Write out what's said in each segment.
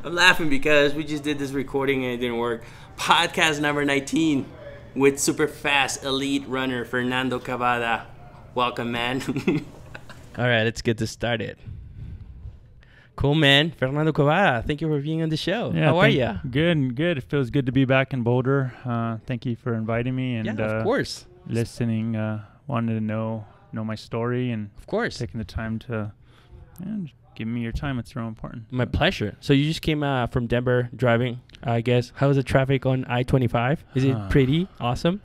I'm laughing because we just did this recording and it didn't work. Podcast number 19 with super fast elite runner Fernando Cabada. Welcome, man. All right, let's get this started. Cool, man. Fernando Cabada, thank you for being on the show. Yeah, how are you? Good. It feels good to be back in Boulder. Thank you for inviting me and of course. Listening. Wanted to know my story and of course taking the time to give me your time. It's real important. My pleasure. So you just came from Denver driving, I guess. How was the traffic on I-25? Is it pretty awesome?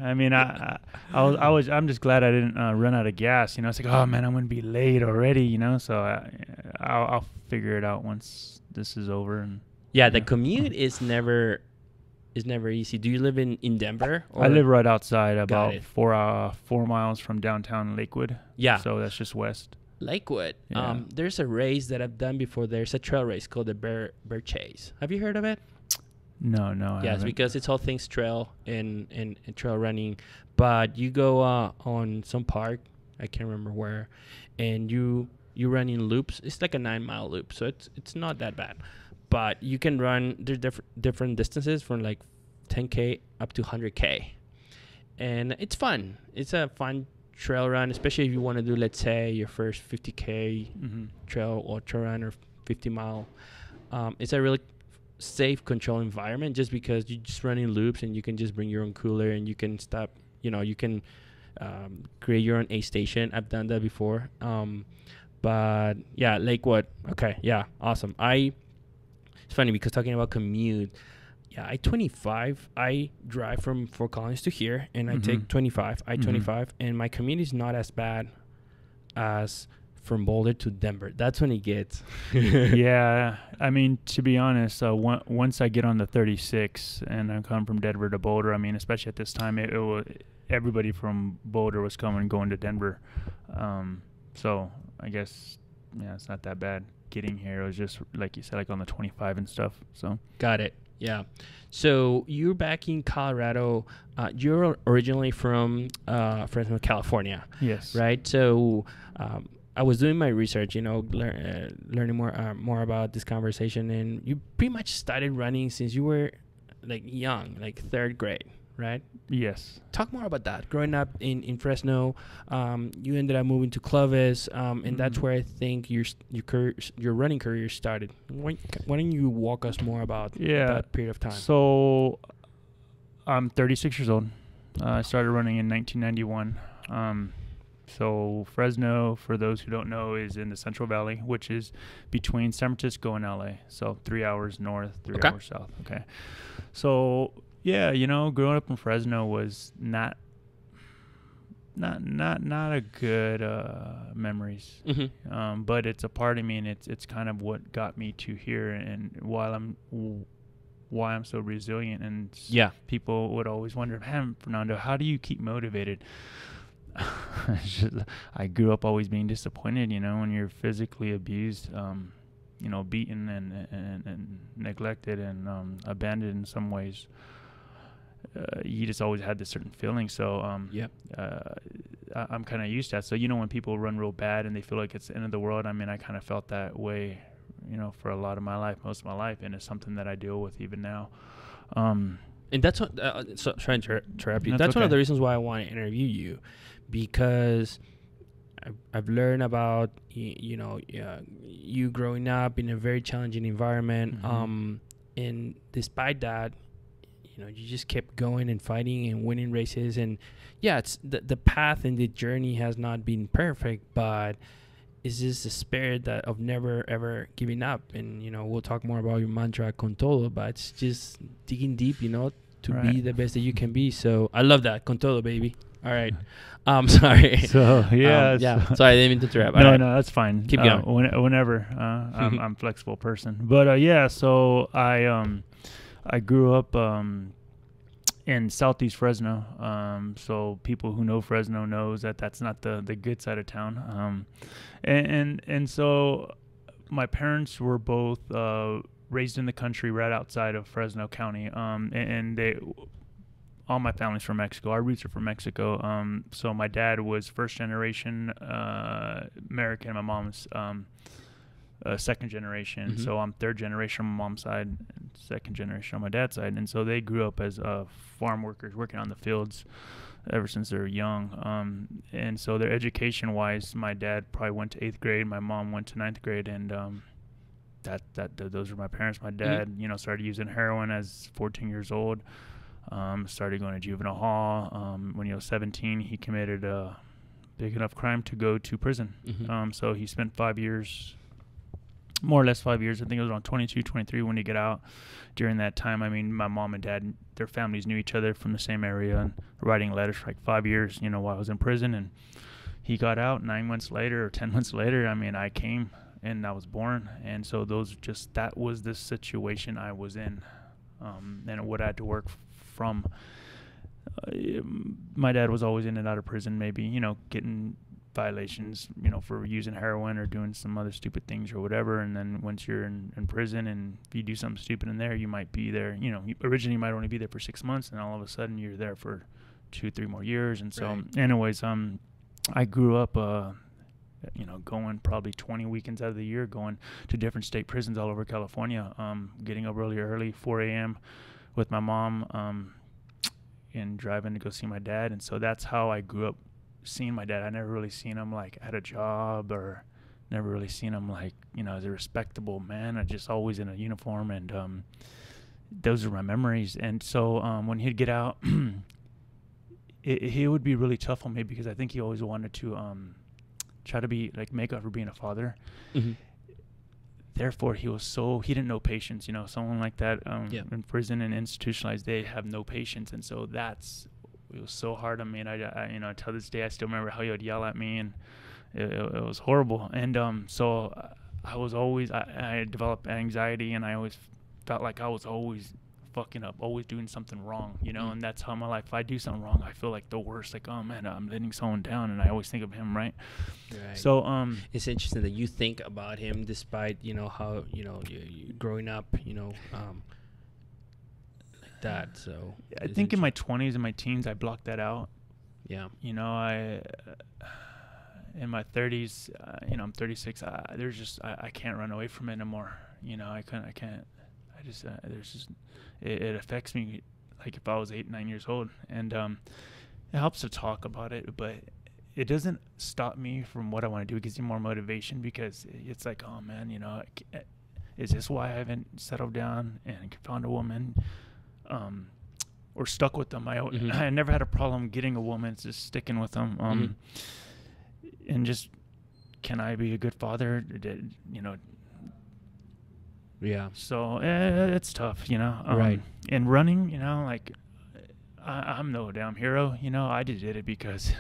I mean, I'm just glad I didn't run out of gas. You know, it's like, oh man, I'm gonna be late already. You know, so I'll figure it out once this is over. And the commute is never easy. Do you live in Denver? Or? I live right outside, about 4 miles from downtown Lakewood. Yeah. So that's just west. Lakewood. Yeah. There's a race that I've done before. There's a trail race called the Bear Chase. Have you heard of it? No. Yes, because it's all things trail and trail running. But you go on some park, I can't remember where, and you run in loops. It's like a 9-mile loop, so it's not that bad. But you can run. There's different distances from like 10K up to 100K, and it's fun. It's a fun trail run, especially if you want to do, let's say, your first 50K trail or trail run or 50-mile. It's a really safe, controlled environment just because you just run in loops and you can just bring your own cooler and you can stop. You can create your own aid station. I've done that before. But yeah, Lakewood. Okay, yeah, awesome. It's funny because talking about commute. Yeah, I-25, I drive from Fort Collins to here, and I take I-25, and my commute is not as bad as from Boulder to Denver. That's when it gets. Yeah, I mean, to be honest, once I get on the 36 and I come from Denver to Boulder, I mean, especially at this time, it was, everybody from Boulder was going to Denver. So I guess, yeah, it's not that bad getting here. It was just, like you said, like on the 25 and stuff. So got it. Yeah. So you're back in Colorado. You're originally from Fresno, California. Yes. Right. So I was doing my research, learning more about this conversation, and you pretty much started running since you were like young, like 3rd grade, right? Yes. Talk more about that. Growing up in Fresno, you ended up moving to Clovis, and that's where I think your running career started. Why don't you walk us more about that period of time? So I'm 36 years old. I started running in 1991. So Fresno, for those who don't know, is in the Central Valley, which is between San Francisco and LA. So 3 hours north, 3 hours south. Okay. So yeah, growing up in Fresno was not a good memories. But it's a part of me, and it's kind of what got me to here, and why I'm so resilient. And people would always wonder, man, Fernando, how do you keep motivated? I grew up always being disappointed, when you're physically abused, beaten and neglected and abandoned in some ways. You just always had this certain feeling. So I'm kind of used to that. So when people run real bad and they feel like it's the end of the world, I mean, I kind of felt that way, for a lot of my life, most of my life, and it's something that I deal with even now. And that's what. So trying to interrupt you. That's one of the reasons why I want to interview you, because I've learned about you growing up in a very challenging environment. And despite that, you just kept going and fighting and winning races. And it's the path and the journey has not been perfect, but it's just the spirit of never ever giving up. And we'll talk more about your mantra con todo, but it's just digging deep, to be the best that you can be. So I love that. Con todo, baby. All right. Sorry. So Sorry, I didn't mean to interrupt. No, that's fine. Keep going. Whenever. I'm a flexible person. But so I grew up in Southeast Fresno. So people who know Fresno knows that that's not the good side of town. And so my parents were both raised in the country right outside of Fresno County. And all my family's from Mexico. Our roots are from Mexico. So my dad was first generation American. My mom's second generation. Mm-hmm. So I'm third generation on my mom's side, and second generation on my dad's side. And so they grew up as farm workers working on the fields ever since they were young. And so their education wise, my dad probably went to 8th grade, my mom went to 9th grade, and those are my parents. My dad, you know, started using heroin as 14 years old. Started going to juvenile hall. When he was 17, he committed a big enough crime to go to prison. Mm-hmm. So he spent 5 years, more or less 5 years. I think it was around 22, 23 when he got out. During that time, I mean, my mom and dad, their families knew each other from the same area, and writing letters for like 5 years, you know, while I was in prison. And he got out 9 months later or 10 months later. I mean, I came and I was born. And so that was the situation I was in, and what I had to work from. My dad was always in and out of prison, maybe, you know, getting violations, you know, for using heroin or doing some other stupid things or whatever. And then once you're in prison, and if you do something stupid in there, you might be there, you know, originally you might only be there for 6 months, and all of a sudden you're there for 2-3 more years. And so anyways, I grew up, you know, going probably 20 weekends out of the year, going to different state prisons all over California, getting up really early, 4 a.m. with my mom, and driving to go see my dad. And so that's how I grew up seeing my dad. I never really seen him like at a job, or never really seen him like, you know, as a respectable man. I just always in a uniform, and those are my memories. And so when he'd get out, it would be really tough on me, because I think he always wanted to try to be like, make up for being a father. Mm-hmm. Therefore, he didn't know patience. You know, someone like that in prison and institutionalized, they have no patience. And so it was so hard on me. And I you know, till this day, I still remember how he would yell at me, and it was horrible. And so I was always, I developed anxiety, and I always felt like I was always fucking up, always doing something wrong, you know. And that's how my life, if I do something wrong, I feel like the worst, like, oh man, I'm letting someone down. And I always think of him, right? So it's interesting that you think about him, despite, you know, how, you know, you growing up, you know, like that. So I think in my 20s and my teens, I blocked that out. Yeah. You know, in my 30s, you know, I'm 36. There's just, I can't run away from it anymore. You know, I can't. I just, there's just, it affects me like if I was 8, 9 years old. And it helps to talk about it, but it doesn't stop me from what I want to do. It gives me more motivation, because it's like, oh man, you know, is this why I haven't settled down and found a woman, or stuck with them? I never had a problem getting a woman. It's just sticking with them, and just, can I be a good father? You know. Yeah. So it's tough, you know. Right. And running, you know, like, I'm no damn hero, you know. I just did it because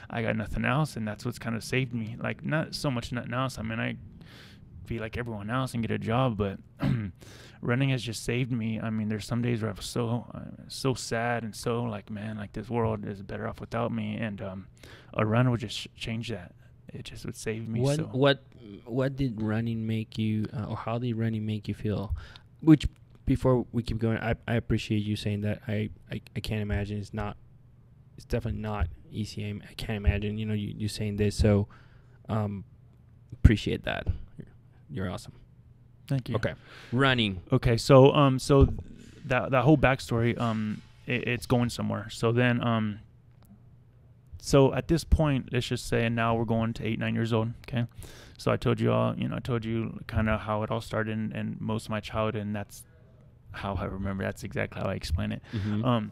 I got nothing else, and that's what's kind of saved me. Like, not so much nothing else. I mean, I be like everyone else and get a job, but running has just saved me. I mean, there's some days where I'm so sad and so like, man, like this world is better off without me, and a run would just change that. It just would save me. What did running make you, or how did running make you feel? Which, before we keep going, I appreciate you saying that. I can't imagine. It's definitely not easy. I can't imagine, you know, you saying this. So appreciate that. You're awesome. Thank you. Okay. Running. Okay. So so that whole backstory, it's going somewhere. So then so at this point, let's just say, and now we're going to 8, 9 years old. Okay. So I told you all, you know, I told you kind of how it all started, and most of my childhood, and that's how I remember. That's exactly how I explain it. Mm-hmm.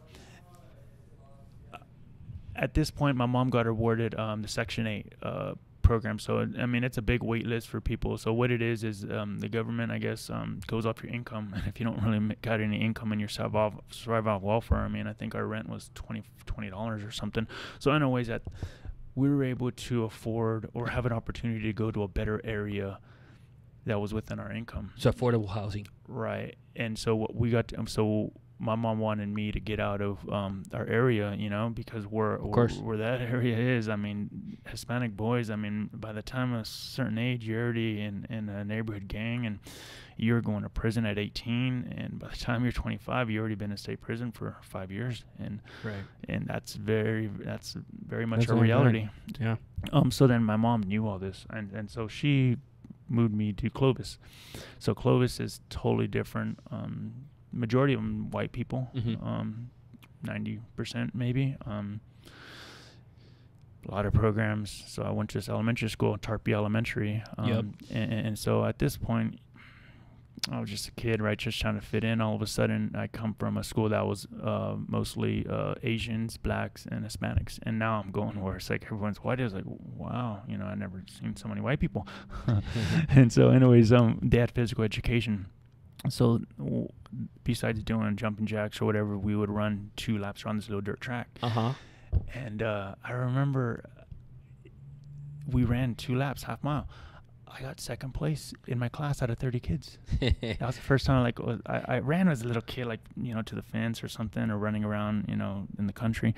At this point, my mom got awarded the Section 8 program. So, I mean, it's a big wait list for people. So what it is the government, I guess, goes off your income. And if you don't really got any income and you're survival welfare, I mean, I think our rent was $20 or something. So anyways, that we were able to afford or have an opportunity to go to a better area that was within our income. So affordable housing. Right. And so what we got so my mom wanted me to get out of our area, you know, because where that area is, I mean, Hispanic boys, I mean, by the time of a certain age, you're already in a neighborhood gang, and you're going to prison at 18, and by the time you're 25, you've already been in state prison for 5 years, and that's very much a reality. Yeah. So then my mom knew all this, and so she moved me to Clovis. So Clovis is totally different. Majority of them white people, 90% maybe. A lot of programs. So I went to this elementary school, Tarpey Elementary. And so at this point, I was just a kid, right, just trying to fit in. All of a sudden, I come from a school that was mostly Asians, blacks, and Hispanics. And now I'm going where it's like everyone's white. It's like, wow, you know, I never seen so many white people. And so anyways, they had physical education. So besides doing jumping jacks or whatever, we would run 2 laps around this little dirt track. And I remember we ran 2 laps, half mile. I got second place in my class out of 30 kids. That was the first time I ran as a little kid, like, you know, to the fence or something, or running around, you know, in the country.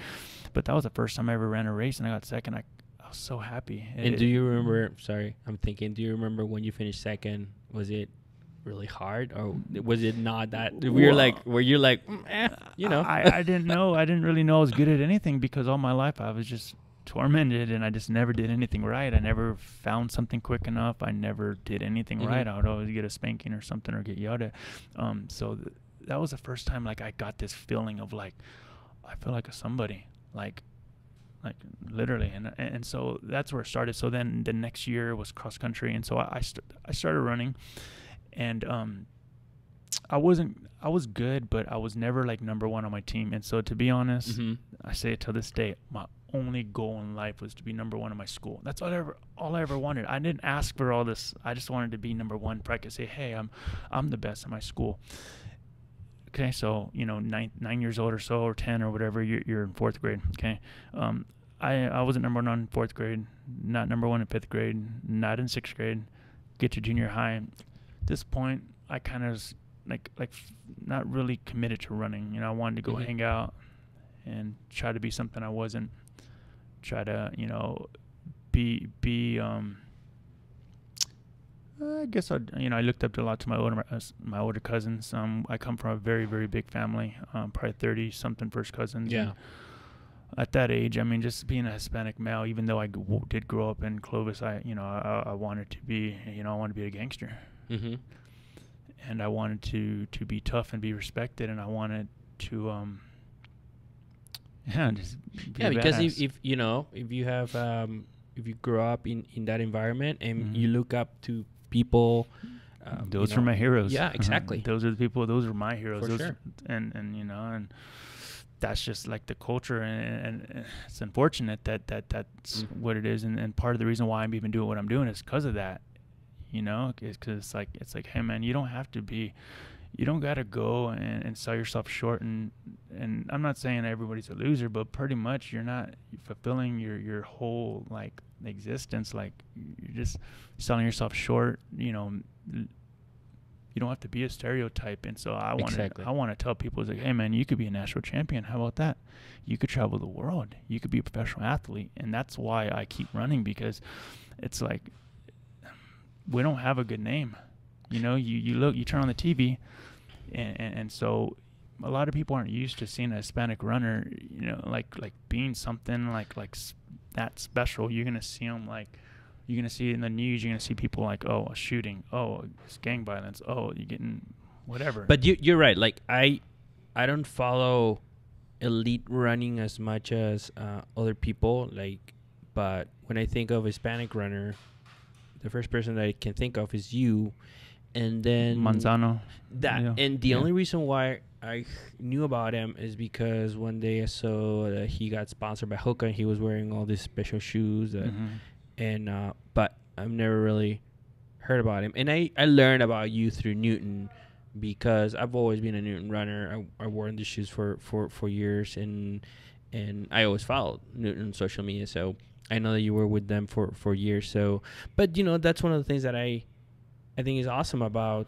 But that was the first time I ever ran a race, and I got second. I was so happy. And do you remember, sorry, I'm thinking, do you remember when you finished second? Was it really hard, or was it not that were you like you know? I didn't know. I didn't really know I was good at anything, because all my life I was just tormented, and I just never did anything right. I never found something quick enough. I never did anything right. I would always get a spanking or something, or get yelled at. So that was the first time, like, I got this feeling of, like, I feel like a somebody, like literally. And so that's where it started. So then the next year was cross country, and so I started running. And I was good, but I was never like number one on my team. And so, to be honest, I say it to this day, my only goal in life was to be number one in my school. That's all I ever wanted. I didn't ask for all this. I just wanted to be number one. Practice, say, hey, I'm the best in my school. Okay, so, you know, 9 years old or so, or 10 or whatever, you're in 4th grade. Okay, I wasn't number one in 4th grade, not number one in 5th grade, not in 6th grade. Get to junior high. At this point, I kind of like not really committed to running. You know, I wanted to go hang out and try to be something I wasn't. Try to, you know, be I guess I looked up a lot to my older cousins. I come from a very, very big family, probably 30 something first cousins. Yeah. At that age, I mean, just being a Hispanic male, even though I did grow up in Clovis, I wanted to be, you know, I wanted to be a gangster. And I wanted to be tough and be respected, and I wanted to just be because badass. if you know, if you have if you grow up in that environment and you look up to people, those are my heroes. Yeah, exactly. Those are the people. Those are my heroes. For sure. And you know, and that's just like the culture, and it's unfortunate that's what it is, and part of the reason why I'm even doing what I'm doing is because of that. You know, because it's like, hey man, you don't gotta go and sell yourself short, and I'm not saying everybody's a loser, but pretty much you're not fulfilling your whole like existence. Like, you're just selling yourself short. You know, you don't have to be a stereotype. And so I want to tell people, it's like, hey man, you could be a national champion. How about that? You could travel the world. You could be a professional athlete. And that's why I keep running, because it's like, we don't have a good name. You know, you turn on the TV, and so a lot of people aren't used to seeing a Hispanic runner, you know, like being something like that special. You're going to see them, like, you're going to see it in the news. You're going to see people like, oh, a shooting. Oh, it's gang violence. Oh, you're getting whatever. But you're right. Like, I don't follow elite running as much as other people. Like, but when I think of Hispanic runner, the first person that I can think of is you, and then Manzano. And the only reason why I knew about him is because one day I saw that he got sponsored by Hoka, and he was wearing all these special shoes. But I've never really heard about him. And I learned about you through Newton, because I've always been a Newton runner. I wore these shoes for years, and I always followed Newton on social media. So I know that you were with them for years. So, but you know, that's one of the things that I think is awesome about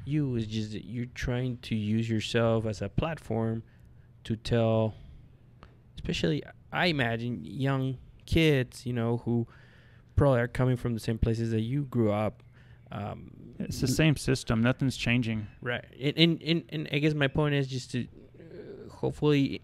you, is just that you're trying to use yourself as a platform to tell, especially I imagine young kids, you know, who probably are coming from the same places that you grew up. It's the same system. Nothing's changing. Right. And I guess my point is just to hopefully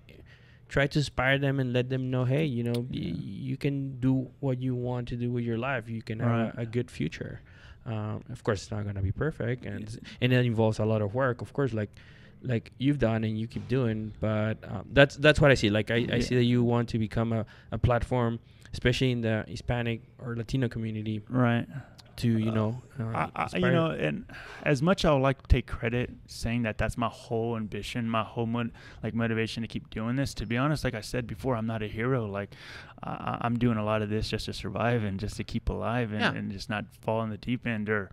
try to inspire them and let them know, hey, you know, you can do what you want to do with your life. You can have a good future. Of course, it's not gonna be perfect, and it involves a lot of work. Of course, like you've done and you keep doing. But that's what I see. Like I see that you want to become a platform, especially in the Hispanic or Latino community, right? To and as much I would like to take credit saying that that's my whole ambition, my whole motivation to keep doing this. To be honest, like I said before, I'm not a hero. Like I'm doing a lot of this just to survive and just to keep alive and just not fall in the deep end or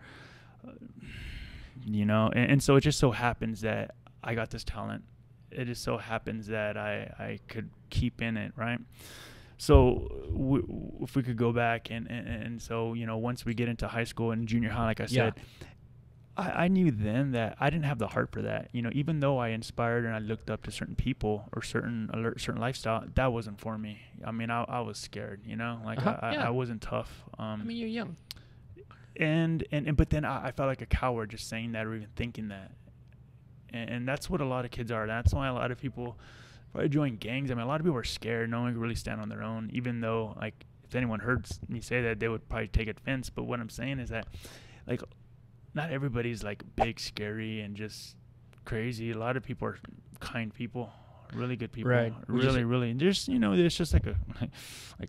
and so it just so happens that I got this talent. It just so happens that I could keep in it, right? So if we could go back and so, once we get into high school and junior high, like I said, I knew then that I didn't have the heart for that. Even though I inspired and I looked up to certain people or certain lifestyle, that wasn't for me. I mean, I was scared, I wasn't tough. You're young. But then I felt like a coward just saying that or even thinking that. And that's what a lot of kids are. That's why a lot of people probably join gangs. I mean, a lot of people are scared. No one can really stand on their own, even though, like, if anyone heard me say that, they would probably take offense. But what I'm saying is that, like, not everybody's, like, big, scary, and just crazy. A lot of people are kind people, really good people. Right. Really. There's, it's just like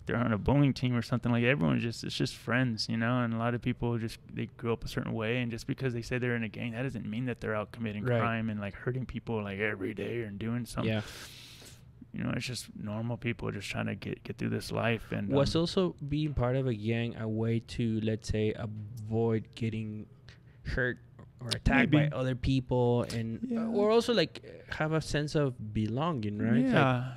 they're on a bowling team or something. Like, it's just friends, and a lot of people they grew up a certain way. And just because they say they're in a gang, that doesn't mean that they're out committing crime and, like, hurting people, like, every day and doing something. Yeah. It's just normal people just trying to get through this life. And was also being part of a gang a way to, let's say, avoid getting hurt or attacked by other people, and or also like have a sense of belonging, right?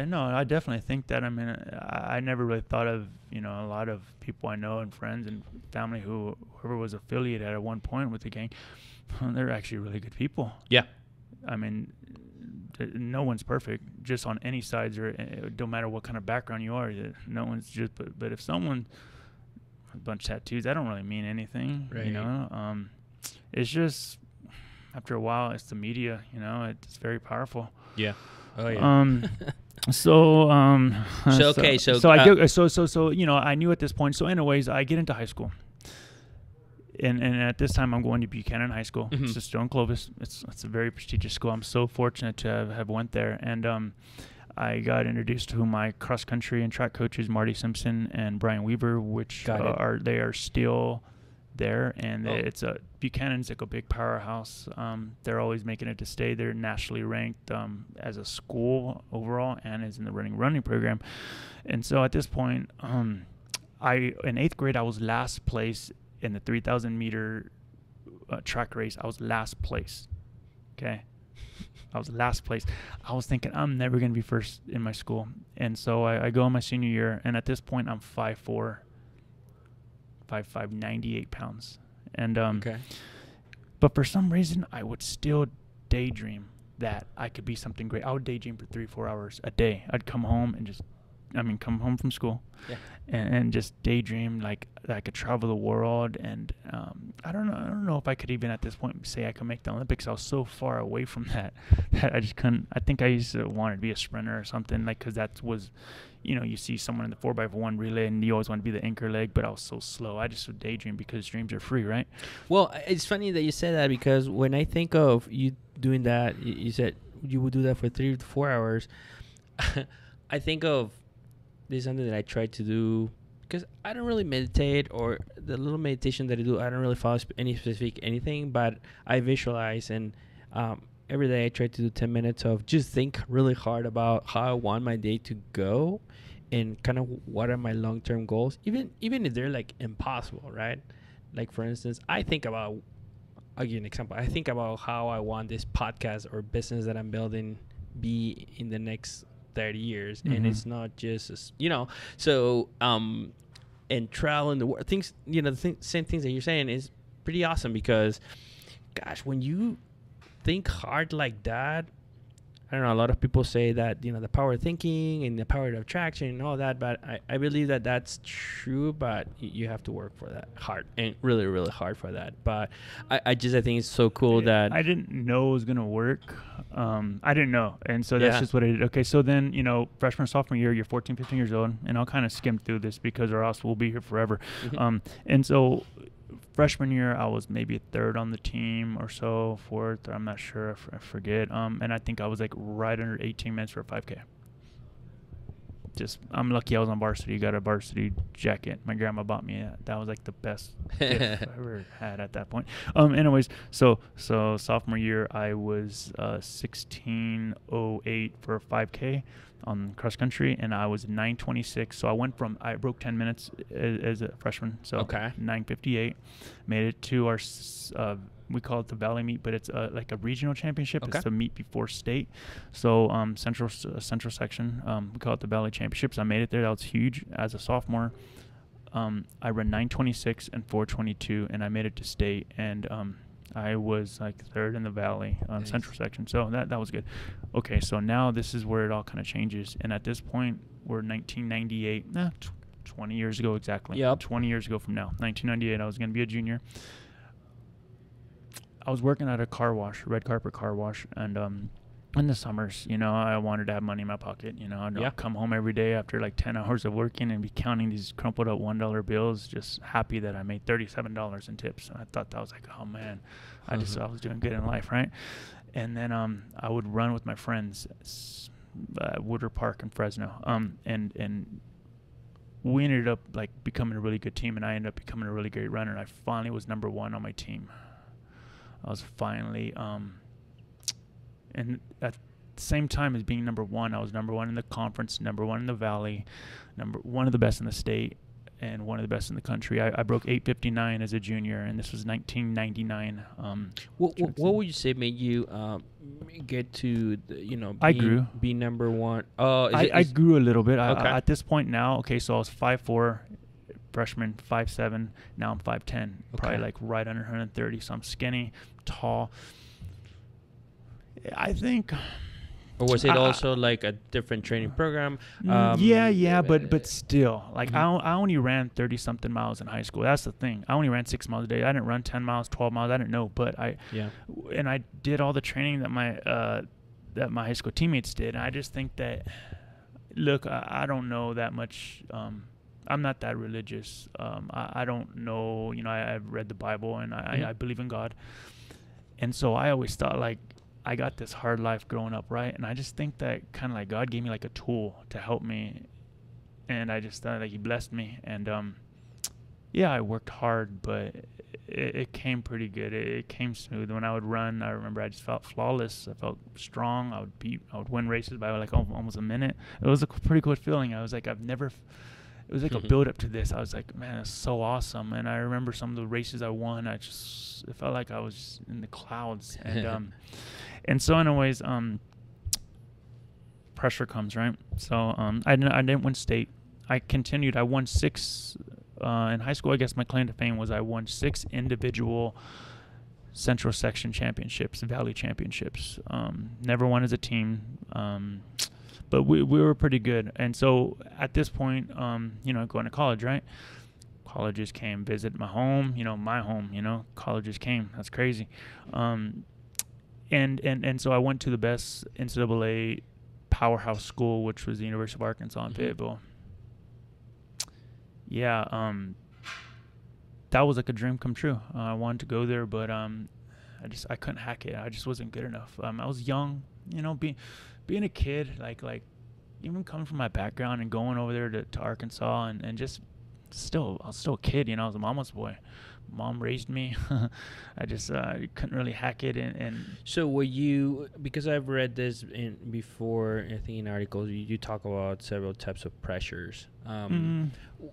No, I definitely think that. I mean, I never really thought of a lot of people I know and friends and family whoever was affiliated at one point with the gang, they're actually really good people. Yeah, I mean, no one's perfect, just on any sides, or it don't matter what kind of background you are. No one's just. But if someone a bunch of tattoos, that don't really mean anything. Right. It's just after a while, it's the media. It's very powerful. Yeah. Oh yeah. So I knew at this point. So anyways, I get into high school. And at this time, I'm going to Buchanan High School. Mm-hmm. It's just in Clovis. It's a very prestigious school. I'm so fortunate to have went there. And I got introduced to my cross country and track coaches, Marty Simpson and Brian Weaver, which are still there. And it's Buchanan's like a big powerhouse. They're always making it to stay. They're nationally ranked as a school overall, and is in the running program. And so at this point, in 8th grade, I was last place in the 3,000 meter track race. I was last place. Okay. I was last place. I was thinking I'm never going to be first in my school. And so I go in my senior year, and at this point I'm 5'4", 5'5", 98 pounds. And but for some reason I would still daydream that I could be something great. I would daydream for 3-4 hours a day. I'd come home and come home from school and just daydream like that I could travel the world. And I don't know if I could even at this point say I could make the Olympics. I was so far away from that I just couldn't. I think I used to want to be a sprinter or something, like, because that was, you see someone in the 4x1 relay and you always want to be the anchor leg, but I was so slow. I just would daydream because dreams are free, right? Well, it's funny that you say that, because when I think of you doing that, you said you would do that for 3 to 4 hours. I think of this is something that I try to do, because I don't really meditate, or the little meditation that I do, I don't really follow any specific anything, but I visualize, and every day I try to do 10 minutes of just think really hard about how I want my day to go, and kind of what are my long-term goals, even if they're like impossible, right? Like, for instance, I think about, I'll give you an example. I think about how I want this podcast or business that I'm building be in the next 30 years. And it's not just so and travel in the world, things, same things that you're saying is pretty awesome, because gosh, when you think hard like that, I don't know, a lot of people say that, the power of thinking and the power of attraction and all that, but I believe that that's true, but you have to work for that hard, and really, really hard for that. But I think it's so cool that I didn't know it was going to work. I didn't know. And so that's just what I did. Okay. So then, freshman, sophomore year, you're 14, 15 years old, and I'll kind of skim through this because or else we'll be here forever. And so freshman year, I was maybe third on the team or so, fourth, or I'm not sure, I forget. And I think I was like right under 18 minutes for a 5K. I'm lucky I was on varsity. Got a varsity jacket. My grandma bought me that. That was like the best gift I ever had at that point. Anyways, so sophomore year I was 16:08 for a 5K on cross country, and I was 9:26. So I broke 10 minutes as a freshman. So 9:58, made it to our we call it the Valley meet, but it's like a regional championship. It's the meet before state. So central section, we call it the Valley Championships. I made it there. That was huge. As a sophomore, I ran 9:26 and 4:22, and I made it to state. And I was like third in the Valley central section. So that was good. Okay, so now this is where it all kind of changes. And at this point, we're 1998. 20 years ago exactly. Yep. 20 years ago from now. 1998, I was going to be a junior. I was working at a car wash, red carpet car wash, and in the summers, I wanted to have money in my pocket. I'd come home every day after like 10 hours of working and be counting these crumpled up $1 bills, just happy that I made $37 in tips. And I thought that was like, oh man, I was doing good in life, right? And then I would run with my friends at Woodward Park in Fresno, and we ended up like becoming a really good team, and I ended up becoming a really great runner. And I finally was number one on my team. I was finally, and at the same time as being number one, I was number one in the conference, number one in the Valley, one of the best in the state, and one of the best in the country. I broke 8:59 as a junior, and this was 1999. What would you say made you get to I grew. Be number one? I grew a little bit. At this point now, so I was 5'4", freshman, 5'7". Now I'm 5'10", probably like right under 130. So I'm skinny, tall. I think. Or was it also like a different training program? But still, like I only ran 30-something miles in high school. That's the thing. I only ran 6 miles a day. I didn't run 10 miles, 12 miles. I didn't know, but I did all the training that my high school teammates did. And I just think that, look, I don't know that much. I'm not that religious. I don't know. I've read the Bible, and I believe in God. And so I always thought, like, I got this hard life growing up, right? And I just think that kind of like God gave me like a tool to help me. And I just thought like he blessed me. And I worked hard, but it came pretty good. It came smooth. When I would run, I remember I just felt flawless. I felt strong. I would win races by like almost a minute. It was a pretty cool feeling. I was like, it was like a build up to this. I was like, man, it's so awesome. And I remember some of the races I won. It felt like I was in the clouds. And and so anyways, pressure comes, right? So I didn't win state. I continued. I won 6 in high school. I guess my claim to fame was I won 6 individual central section championships, Valley championships. Never won as a team. But we were pretty good. And so at this point, going to college, right? Colleges came visit my home, my home, colleges came. That's crazy. And so I went to the best NCAA powerhouse school, which was the University of Arkansas in Fayetteville. Yeah, that was like a dream come true. I wanted to go there, but I couldn't hack it. I just wasn't good enough. I was young, being a kid, like even coming from my background and going over there to Arkansas and just I was still a kid, I was a mama's boy. Mom raised me. I just couldn't really hack it. And so were you, because I've read this before, I think in articles, you talk about several types of pressures.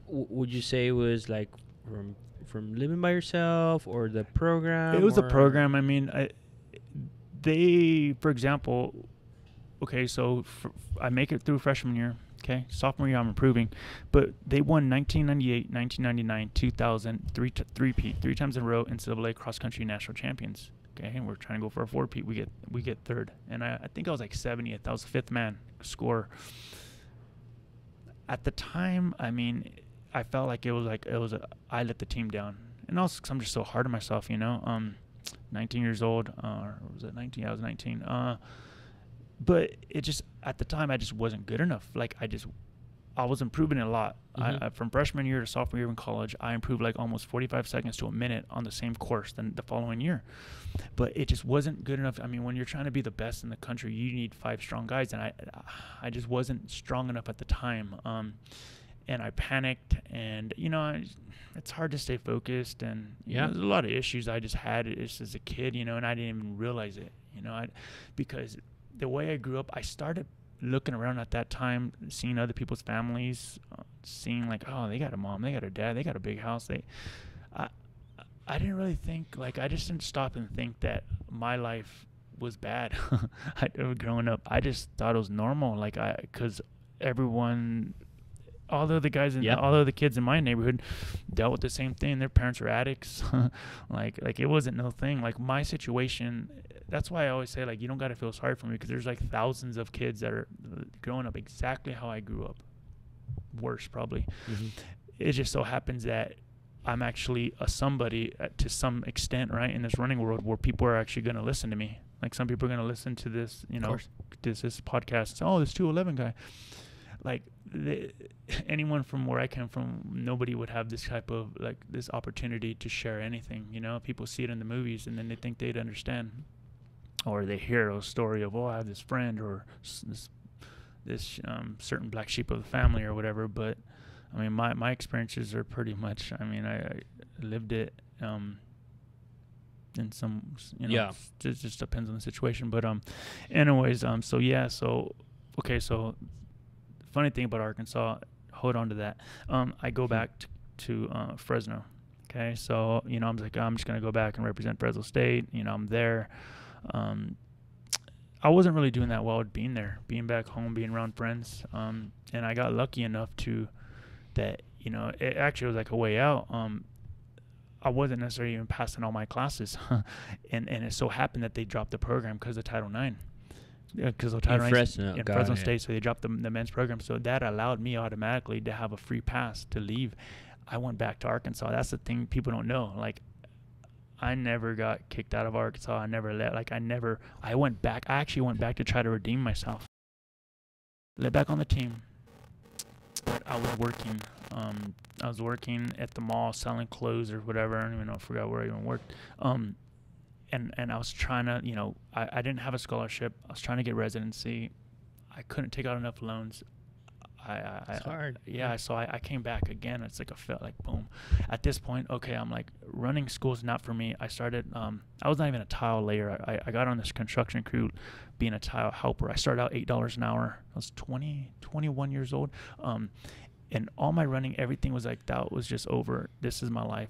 Would you say it was like from living by yourself or the program? It was a program. I mean, for example, so I make it through freshman year. Sophomore year I'm improving, but they won 1998, 1999, 2000, three times in a row NCAA cross country national champions. And we're trying to go for a 4-peat. We get third, and I think I was like 70th. I was the 5th man scorer. At the time, I mean, I felt like I let the team down, and also 'cause I'm just so hard on myself, 19 years old, or was it 19? Yeah, I was 19. But it just, at the time, I just wasn't good enough. Like, I was improving a lot. Mm-hmm. From freshman year to sophomore year in college, I improved like almost 45 seconds to a minute on the same course than the following year. But it just wasn't good enough. I mean, when you're trying to be the best in the country, you need 5 strong guys, and I just wasn't strong enough at the time. And I panicked, and it's hard to stay focused, and there's a lot of issues I just had just as a kid, and I didn't even realize it, because the way I grew up, I started looking around at that time, seeing other people's families, seeing like, oh, they got a mom, they got a dad, they got a big house. I didn't really think, like, I just didn't stop and think that my life was bad. Growing up, I just thought it was normal, like, because everyone, although the kids in my neighborhood dealt with the same thing, their parents were addicts, like it wasn't no thing. Like my situation, that's why I always say, like, you don't got to feel sorry for me, because there's like thousands of kids that are growing up exactly how I grew up, worse probably. Mm-hmm. It just so happens that I'm actually a somebody to some extent, right, in this running world, where people are actually going to listen to me. Like some people are going to listen to this, this podcast and say, oh, this 211 guy. Like anyone from where I came from, nobody would have this type of, like, this opportunity to share anything. People see it in the movies and then they think they'd understand, or they hear a story of, oh, I have this friend, or this certain black sheep of the family or whatever. But I mean, my experiences are pretty much, I mean, I lived it in some, it just depends on the situation. But anyways, so funny thing about Arkansas, hold on to that. I go back to Fresno. Okay, so I'm like, I'm just gonna go back and represent Fresno State. I'm there. I wasn't really doing that well being back home, being around friends. And I got lucky enough that it actually was like a way out. I wasn't necessarily even passing all my classes, and it so happened that they dropped the program because of Title IX. Because in Fresno State, so they dropped the men's program. So that allowed me automatically to have a free pass to leave. I went back to Arkansas. That's the thing people don't know. Like, I never got kicked out of Arkansas. I never left. Like, I went back. I actually went back to try to redeem myself. Let back on the team. But I was working. I was working at the mall selling clothes or whatever. I don't even know. I forgot where I even worked. And I was trying to, I didn't have a scholarship. I was trying to get residency. I couldn't take out enough loans. It's hard. So I came back again. It's like felt like boom. At this point, okay, I'm like, running school's not for me. I started, I was not even a tile layer. I got on this construction crew being a tile helper. I started out $8 an hour. I was 21 years old. And all my running, everything was like, that was just over. This is my life.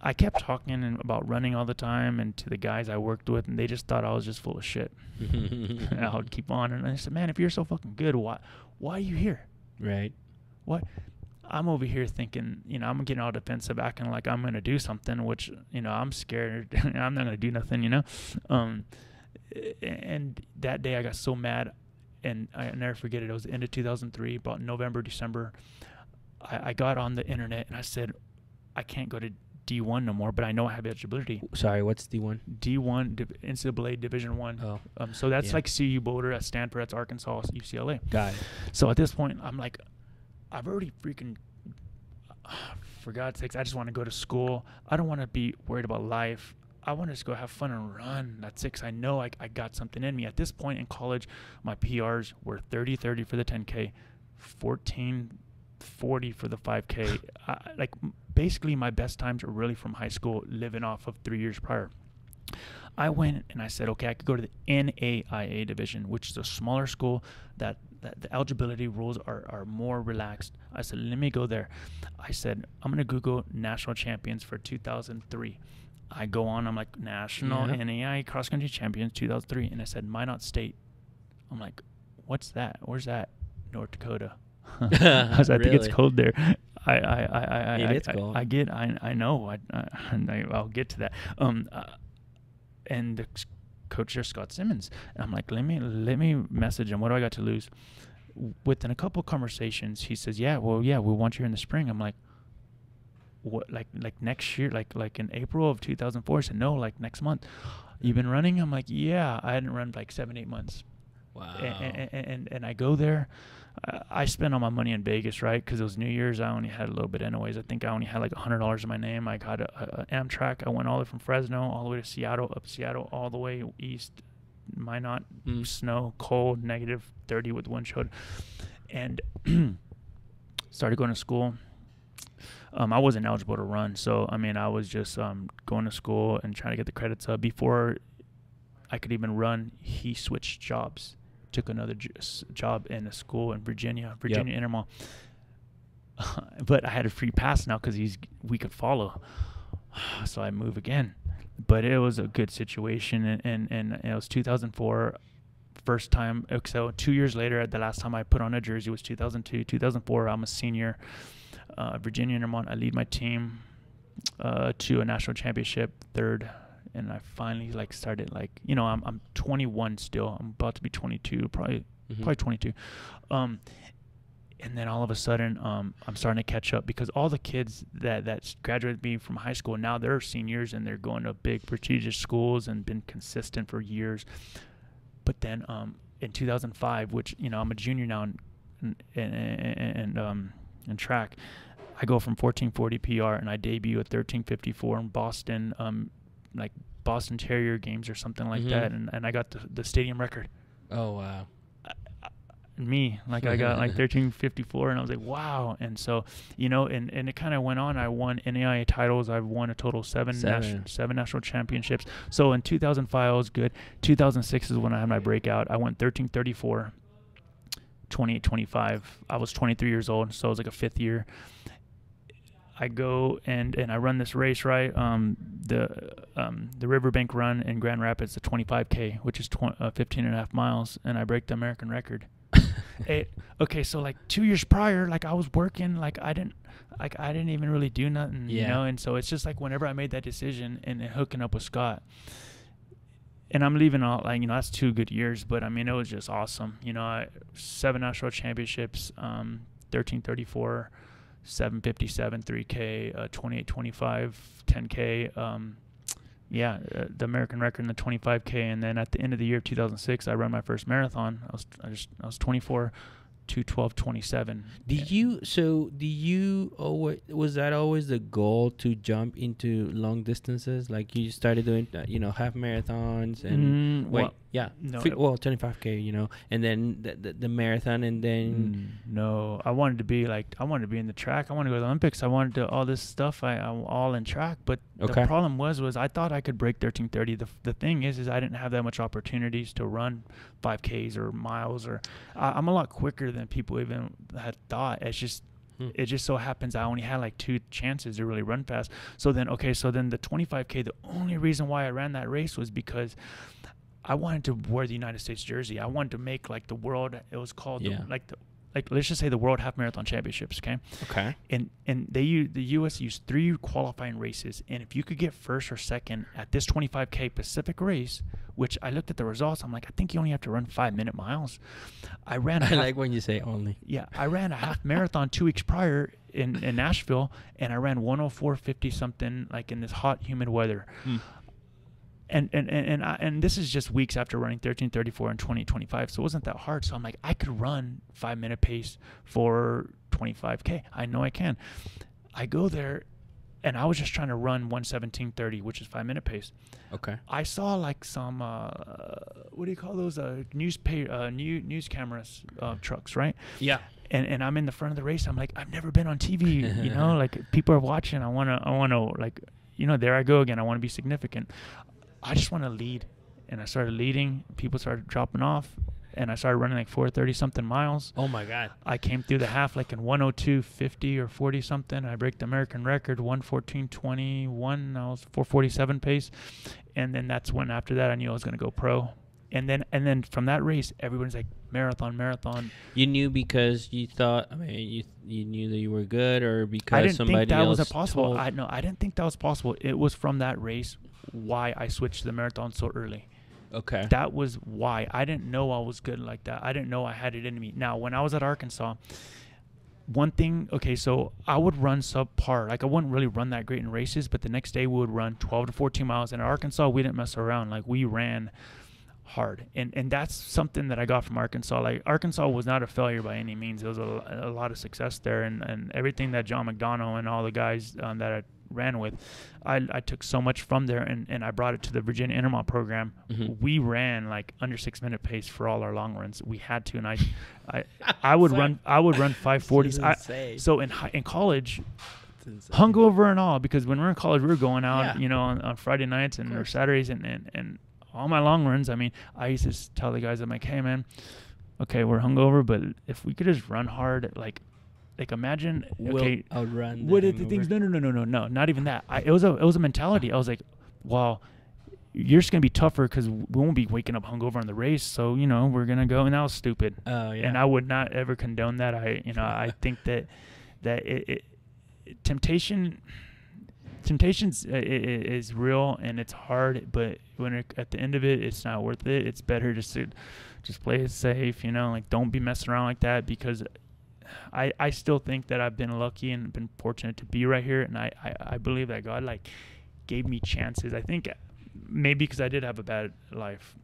I kept talking about running all the time, and to the guys I worked with, and they just thought I was just full of shit. And I would keep on, and I said, man, if you're so fucking good, why are you here? Right. What? I'm over here thinking, I'm getting all defensive, acting like I'm going to do something, which, I'm scared. I'm not going to do nothing, And that day I got so mad, and I never forget it. It was the end of 2003, about November, December. I got on the internet, and I said, I can't go to D1 no more, but I know I have eligibility. Sorry, what's D1? D1, NCAA Division I. Oh. So that's like CU Boulder, that's Stanford, that's Arkansas, UCLA. Got it. So at this point, I'm like, I've already freaking, for God's sakes, I just want to go to school. I don't want to be worried about life. I want to just go have fun and run. That's it, 'cause I know I got something in me. At this point in college, my PRs were 30-30 for the 10K, 14-40 for the 5K. Like, basically my best times are really from high school, living off of 3 years prior. I went and I said, okay, I could go to the NAIA division, which is a smaller school that the eligibility rules are more relaxed. I said, let me go there. I said, I'm going to Google national champions for 2003. I go on, I'm like, national NAIA cross country champions 2003. And I said, Minot State. I'm like, what's that? Where's that? North Dakota. I think it's cold there. I know. I'll get to that. And the coach there, Scott Simmons. And I'm like, let me message him. What do I got to lose? Within a couple conversations, he says, we want you here in the spring. I'm like, what? Like next year? Like in April of 2004? He said, no, like next month. You've been running? I'm like, yeah. I hadn't run like 7-8 months. Wow. And I go there. I spent all my money in Vegas, right? Because it was New Year's. I only had a little bit anyways. I think I only had like $100 in my name. I got a Amtrak. I went all the way from Fresno all the way to Seattle, up Seattle, all the way east. Minot, snow, cold, -30 with wind chill. And started going to school. I wasn't eligible to run. So, I mean, I was just going to school and trying to get the credits up. Before I could even run, he switched jobs. Took another job in a school in Virginia Intermall. But I had a free pass now because we could follow. So I move again. But it was a good situation, and it was 2004, first time. So 2 years later, the last time I put on a jersey was 2002. 2004, I'm a senior. Virginia Intermont, I lead my team to a national championship, third. And I finally like started like, you know, I'm 21 still. I'm about to be 22, probably 22. And then all of a sudden, I'm starting to catch up because all the kids that graduated me from high school, now they're seniors and they're going to big prestigious schools and been consistent for years. But then in 2005, which, you know, I'm a junior now in track, I go from 1440 PR and I debut at 1354 in Boston, like Boston Terrier games or something like that, and I got the stadium record. Oh wow. I got like 1354, and I was like, wow. And so, you know, and it kind of went on. I won NAIA titles. I've won a total of seven national championships. So in 2005 I was good. 2006 is when I had my breakout. I went 1334, 2825. I was 23 years old, so it was like a fifth year. I go and I run this race, right? The Riverbank Run in Grand Rapids, the 25K, which is 15 and a half miles, and I break the American record. Okay, so like 2 years prior, like I was working, like I didn't even really do nothing, you know. And so it's just like whenever I made that decision and hooking up with Scott, and I'm leaving out, like, you know, that's 2 good years, but I mean it was just awesome, you know. 7 national championships, 1334. 757 3K, 2825 10K, the American record in the 25K, and then at the end of the year 2006 I run my first marathon. I was 24, 2:12:27. Was that always the goal to jump into long distances? Like you started doing you know, half marathons and 25K, you know, and then the marathon, and then no, I wanted to be in the track. I wanted to go to the Olympics. I wanted to all this stuff. I'm all in track, but the problem was I thought I could break 13:30. The thing is I didn't have that much opportunities to run 5Ks or miles, or I'm a lot quicker than people even had thought. It's just it just so happens I only had like 2 chances to really run fast. So then the 25K, the only reason why I ran that race was because I wanted to wear the United States jersey. I wanted to make like the world. It was called let's just say the World Half Marathon Championships. Okay. And the U.S. used 3 qualifying races, and if you could get first or second at this 25K Pacific race, which I looked at the results, I'm like, I think you only have to run 5-minute miles. I like when you say only. Yeah, I ran a half marathon 2 weeks prior in Nashville, and I ran 104.50 something, like in this hot, humid weather. And this is just weeks after running 1334 and 2025, so it wasn't that hard. So I'm like, I could run 5-minute pace for 25K. I know I can. I go there, and I was just trying to run 1:17:30, which is 5-minute pace. Okay. I saw like some what do you call those news cameras trucks, right? Yeah. And I'm in the front of the race. I'm like, I've never been on TV, you know, like people are watching. I wanna like, you know, there I go again. I want to be significant. I just want to lead. And I started leading. People started dropping off. And I started running like 430 something miles. Oh my God. I came through the half like in 102.50 or 40 something. I break the American record, 114.21. I was 447 pace. And then that's when after that I knew I was going to go pro. And then from that race, everyone's like, marathon. You knew because you thought, I mean, you knew that you were good, or because I didn't somebody think that else was possible. told? I didn't think that was possible. It was from that race why I switched to the marathon so early. Okay. That was why. I didn't know I was good like that. I didn't know I had it in me. Now, when I was at Arkansas, one thing, okay, so I would run subpar. Like, I wouldn't really run that great in races, but the next day we would run 12 to 14 miles. And in Arkansas, we didn't mess around. Like, we ran hard. And that's something that I got from Arkansas. Like, Arkansas was not a failure by any means. There was a lot of success there, and everything that John McDonough and all the guys that I ran with, I took so much from there, and I brought it to the Virginia Intermont program. We ran like under 6 minute pace for all our long runs. We had to, and I would run 5:40s. So in college, hungover and all, because when we're in college, we were going out, you know, on Friday nights or Saturdays, and all my long runs. I mean, I used to tell the guys, I'm like, hey man, okay, we're hungover, but if we could just run hard, like imagine, okay, outrun what are the things? No, not even that. It was a mentality. I was like, well, you're just gonna be tougher because we won't be waking up hungover on the race, so you know we're gonna go. And that was stupid. And I would not ever condone that. I think that temptations is real and it's hard, but at the end of it, it's not worth it. It's better just to play it safe, you know, like don't be messing around like that, because I still think that I've been lucky and been fortunate to be right here, and I believe that God like gave me chances. I think maybe because I did have a bad life,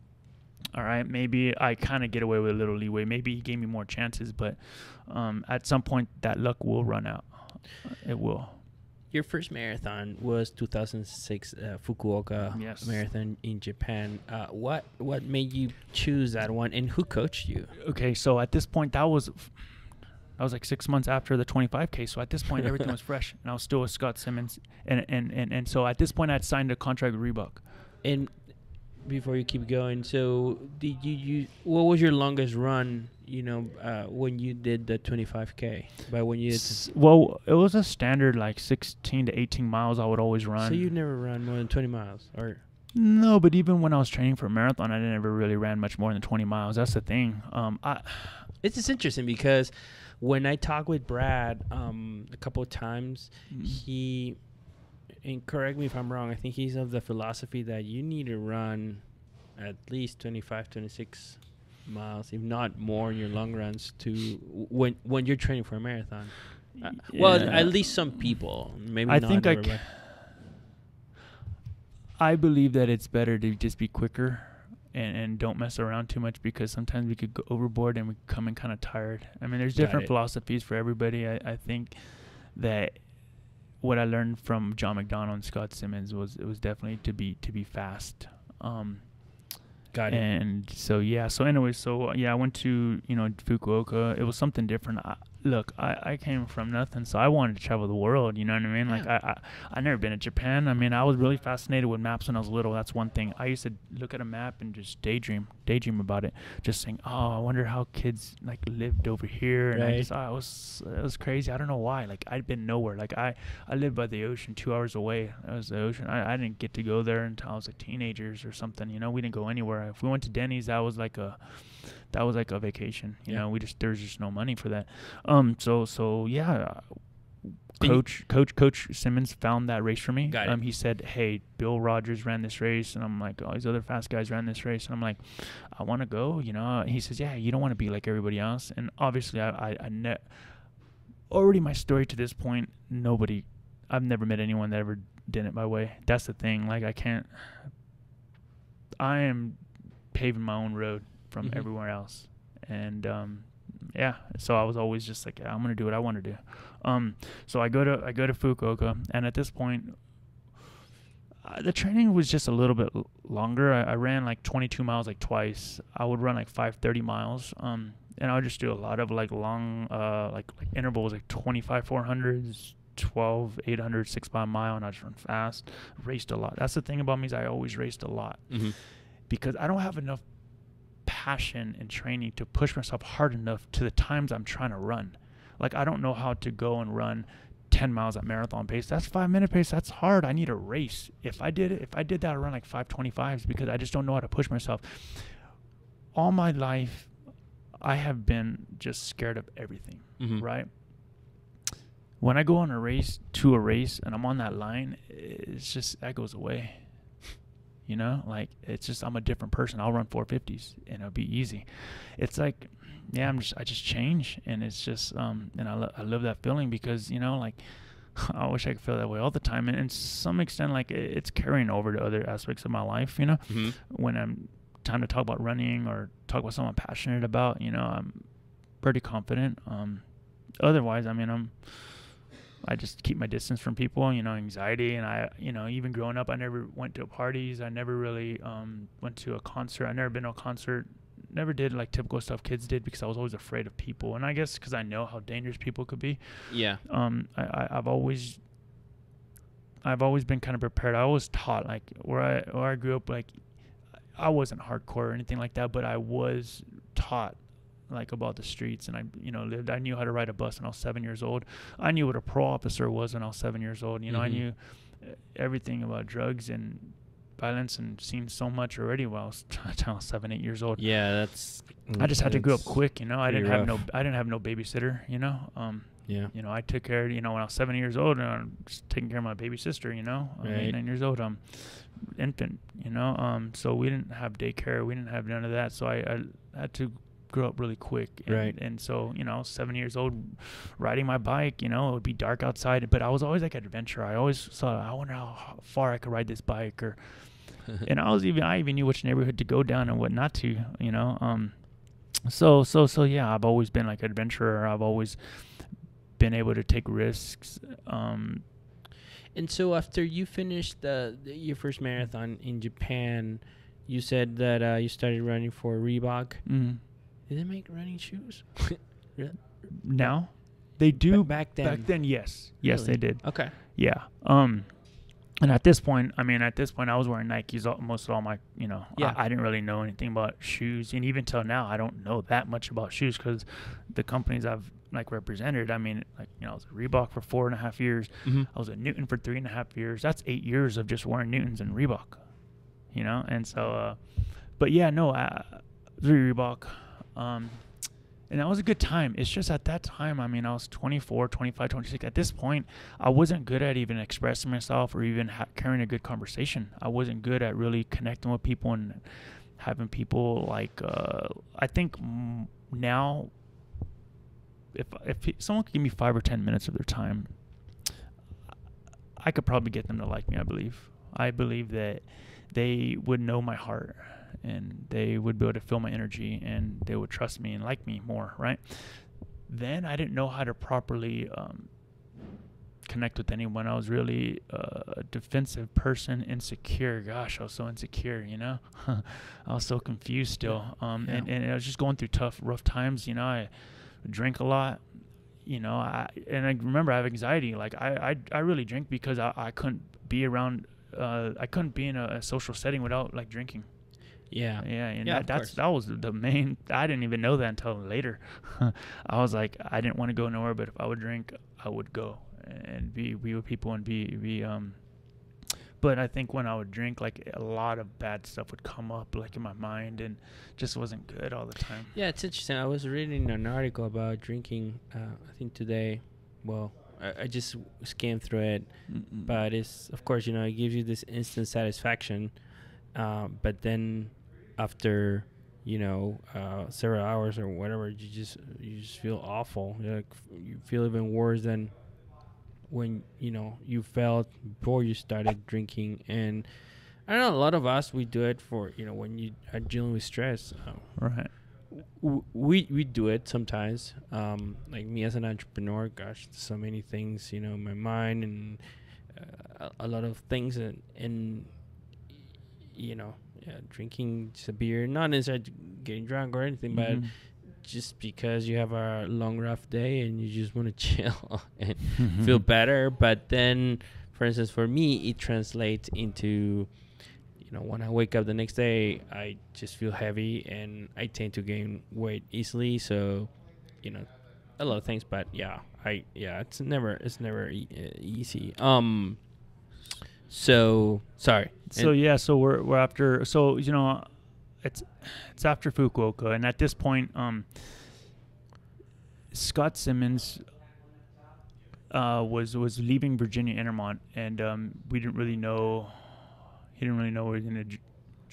all right, maybe I kind of get away with a little leeway. Maybe he gave me more chances, but at some point that luck will run out. It will. Your first marathon was 2006 Fukuoka Marathon in Japan. What made you choose that one, and who coached you? Okay, so at this point, that was like 6 months after the 25K. So at this point, everything was fresh, and I was still with Scott Simmons. And so at this point, I had signed a contract with Reebok. And before you keep going, so did you what was your longest run, you know, when you did the 25K? By when you did well, it was a standard like 16 to 18 miles I would always run. So you never run more than 20 miles? Or no, but even when I was training for a marathon, I never really ran much more than 20 miles. That's the thing. It's just interesting because when I talked with Brad a couple of times, he, and correct me if I'm wrong, I think he's of the philosophy that you need to run at least 25, 26 miles, if not more, in your long runs to when you're training for a marathon. Well, at least some people, maybe I not. think I believe that it's better to just be quicker and don't mess around too much, because sometimes we could go overboard and we come in kind of tired. I mean, there's different philosophies for everybody. I think that what I learned from John McDonough and Scott Simmons was definitely to be fast. Got it. And so anyway, I went to Fukuoka. It was something different. I came from nothing, so I wanted to travel the world. You know what I mean? Like I never been to Japan. I mean, I was really fascinated with maps when I was little. That's one thing. I used to look at a map and just daydream about it, just saying, oh, I wonder how kids like lived over here. And it was crazy. I don't know why. Like I'd been nowhere. Like I lived by the ocean 2 hours away. That was the ocean. I didn't get to go there until I was like teenagers or something. You know, we didn't go anywhere. If we went to Denny's, that was like a vacation. You know, there's just no money for that. Coach Simmons found that race for me. He said, hey, Bill Rogers ran this race, and I'm like, all these other fast guys ran this race, and I'm like, I want to go, you know. He says, yeah, you don't want to be like everybody else. And obviously already my story to this point, I've never met anyone that ever did it my way. That's the thing. Like I am paving my own road from everywhere else. And so I was always just like, I'm gonna do what I want to do. So I go to Fukuoka, and at this point the training was just a little bit longer. I ran like 22 miles like twice. I would run like 5:30 miles, and I would just do a lot of like long like intervals, like 25 400s, 12 800, 6 mile, and I just run fast. Raced a lot. That's the thing about me, is I always raced a lot, because I don't have enough passion and training to push myself hard enough to the times I'm trying to run. Like I don't know how to go and run 10 miles at marathon pace. That's 5 minute pace. That's hard. I need a race. If I did that, I'd run like 5:25s, because I just don't know how to push myself. All my life I have been just scared of everything, right? When I go on a race and I'm on that line, it's just, that goes away. You know, like it's just, I'm a different person. I'll run 450s and it'll be easy. It's like, I just change, and it's just, and I love that feeling, because, you know, like I wish I could feel that way all the time. And to some extent, like it's carrying over to other aspects of my life, you know, when I'm time to talk about running or talk about something I'm passionate about, you know, I'm pretty confident. Otherwise, I mean, I just keep my distance from people, you know, anxiety. And I, you know, even growing up, I never went to parties. I never really went to a concert. I never been to a concert. Never did like typical stuff kids did because I was always afraid of people. And I guess because I know how dangerous people could be. Yeah. I've always been kind of prepared. I was taught, like where I grew up, like I wasn't hardcore or anything like that, but I was taught like about the streets, and I, you know, I knew how to ride a bus when I was 7 years old. I knew what a parole officer was when I was 7 years old. You know, I knew everything about drugs and violence and seen so much already when I was 7, 8 years old. Yeah, I just had to grow up quick, you know. I didn't rough. have no babysitter, you know. Yeah. You know, I took care, you know, when I was 7 years old, and I was taking care of my baby sister, you know. I'm 8, 9 years old, infant, you know. So we didn't have daycare, we didn't have none of that. So I had to grow up really quick. And so, you know, 7 years old, riding my bike, you know, it would be dark outside, but I was always like an adventurer. I always thought, I wonder how far I could ride this bike, or and I even knew which neighborhood to go down and what not to, you know. So yeah, I've always been like an adventurer. I've always been able to take risks. And so after you finished your first marathon in Japan, you said that you started running for Reebok. Did they make running shoes? Now? They do. Back then? Back then, yes. Yes, Really? they did. Okay. Yeah. And at this point, I was wearing Nikes most of all my, you know, Yeah. I didn't really know anything about shoes. And even till now, I don't know that much about shoes because the companies I've like represented, I mean, like, you know, I was at Reebok for 4.5 years. I was at Newton for 3.5 years. That's 8 years of just wearing Newtons and Reebok, you know? And so, but yeah, no, Reebok. And that was a good time. It's just at that time, I mean, I was 24, 25, 26. At this point, I wasn't good at even expressing myself or even carrying a good conversation. I wasn't good at really connecting with people and having people like, I think now, if someone could give me 5 or 10 minutes of their time, I could probably get them to like me, I believe. I believe that they would know my heart, and they would be able to feel my energy, and they would trust me and like me more, right? Then I didn't know how to properly connect with anyone. I was really a defensive person, insecure. Gosh, I was so insecure, you know? I was so confused still. And I was just going through rough times, you know? I drink a lot, you know? I remember I have anxiety. Like, I really drink because I couldn't be around, I couldn't be in a social setting without, like, drinking. Yeah. And that was the main. I didn't even know that until later. I was like, I didn't want to go nowhere, but if I would drink, I would go and be with people and be. But I think when I would drink, like, a lot of bad stuff would come up, like, in my mind, and just wasn't good all the time. Yeah, it's interesting. I was reading an article about drinking. I think today. Well, I just scanned through it, but it's, of course, you know, it gives you this instant satisfaction. But then after, you know, several hours or whatever, you just feel awful. You feel even worse than when, you know, you felt before you started drinking. And I don't know, a lot of us, we do it for, you know, when you are dealing with stress. Right. We do it sometimes. Like me as an entrepreneur, gosh, so many things, you know, in my mind, and a lot of things, and you know, drinking just a beer, not necessarily getting drunk or anything, but just because you have a long, rough day and you just want to chill and feel better. But then, for instance, for me, it translates into, you know, when I wake up the next day, I just feel heavy and I tend to gain weight easily. So, you know, a lot of things. But it's never easy. So sorry. So we're after. So, you know, it's after Fukuoka, and at this point, Scott Simmons was leaving Virginia Intermont, and we didn't really know. He didn't really know where he was going to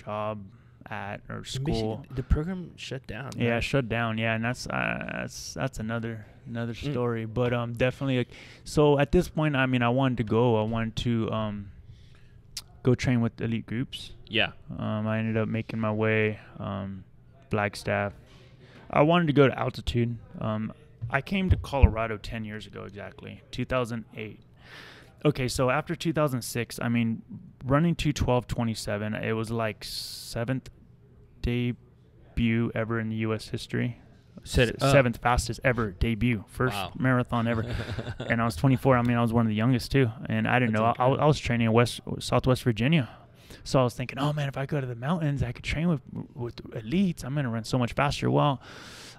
job at or school. The program shut down. Yeah, right? shut down. Yeah, and that's another story. But definitely. So at this point, I mean, I wanted to go. I wanted to go train with elite groups. Yeah. I ended up making my way Flagstaff. I wanted to go to altitude. I came to Colorado 10 years ago exactly, 2008. Okay, so after 2006, I mean, running 2:12:27, it was like 7th debut ever in the U.S. history. Seventh fastest ever debut, first marathon ever. And I was 24. I mean, I was one of the youngest too. And I didn't know. I was training in Southwest Virginia. So I was thinking, oh man, if I go to the mountains, I could train with elites. I'm going to run so much faster. Well,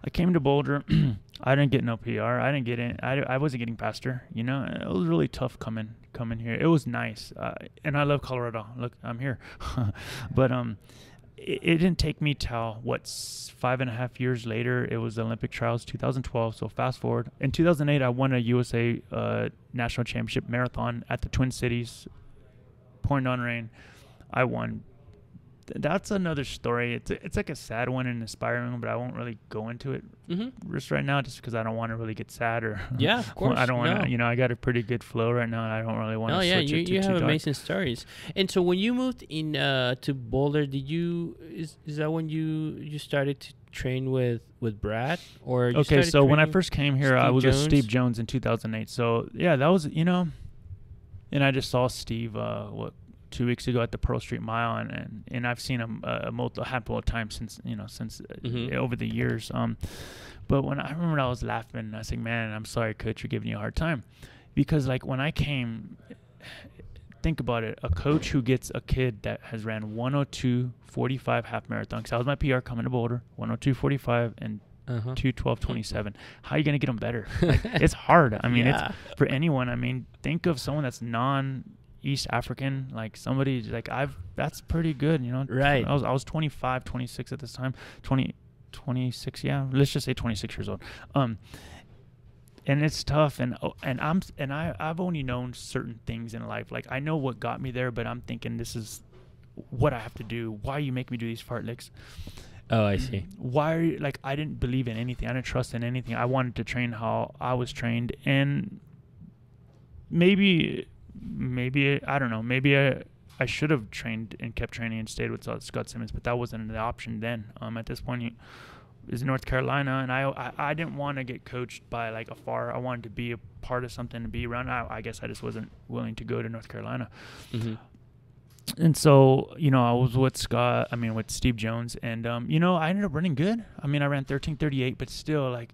I came to Boulder. I didn't get no PR. I didn't get in. I wasn't getting faster. You know, it was really tough coming here. It was nice. And I love Colorado. Look, I'm here. But it didn't take me till 5.5 years later. It was the Olympic trials, 2012. So fast forward. In 2008, I won a USA national championship marathon at the Twin Cities. Pouring down rain. I won. That's another story. It's like a sad one and inspiring one, but I won't really go into it just right now, just because I don't want to really get sad or of course. I don't want to. You know, I got a pretty good flow right now, and I don't really want to. Switch it you to have too amazing stories. And so when you moved in to Boulder, did you is that when you started to train with Brad or? Okay, so when I first came here, I was with Steve Jones in 2008. So yeah, that was and I just saw Steve 2 weeks ago at the Pearl Street Mile, and I've seen him a handful of times since over the years. But when I remember, I was laughing. I was like, "Man, I'm sorry, Coach, for giving you a hard time," because like when I came, think about it: a coach who gets a kid that has ran 1:02:45 half marathon. Because that was my PR coming to Boulder, 1:02:45 and 2:12:27. How are you gonna get them better? Like, it's hard. I mean, it's for anyone. I mean, think of someone that's East African, like somebody like that's pretty good, Right. I was 25, 26 at this time, 26, yeah. Let's just say 26 years old. And it's tough, and I've only known certain things in life. Like I know what got me there, but I'm thinking this is what I have to do. Why you make me do these fartleks? Oh, I see. Why are you, like, I didn't believe in anything. I didn't trust in anything. I wanted to train how I was trained, and maybe I don't know. Maybe I should have trained and kept training and stayed with Scott Simmons, but that wasn't an option then. At this point, it was North Carolina, and I didn't want to get coached by like afar. I wanted to be a part of something, to be around. I guess I just wasn't willing to go to North Carolina. And so, I was with with Steve Jones, and I ended up running good. I mean, I ran 13:38, but still, like,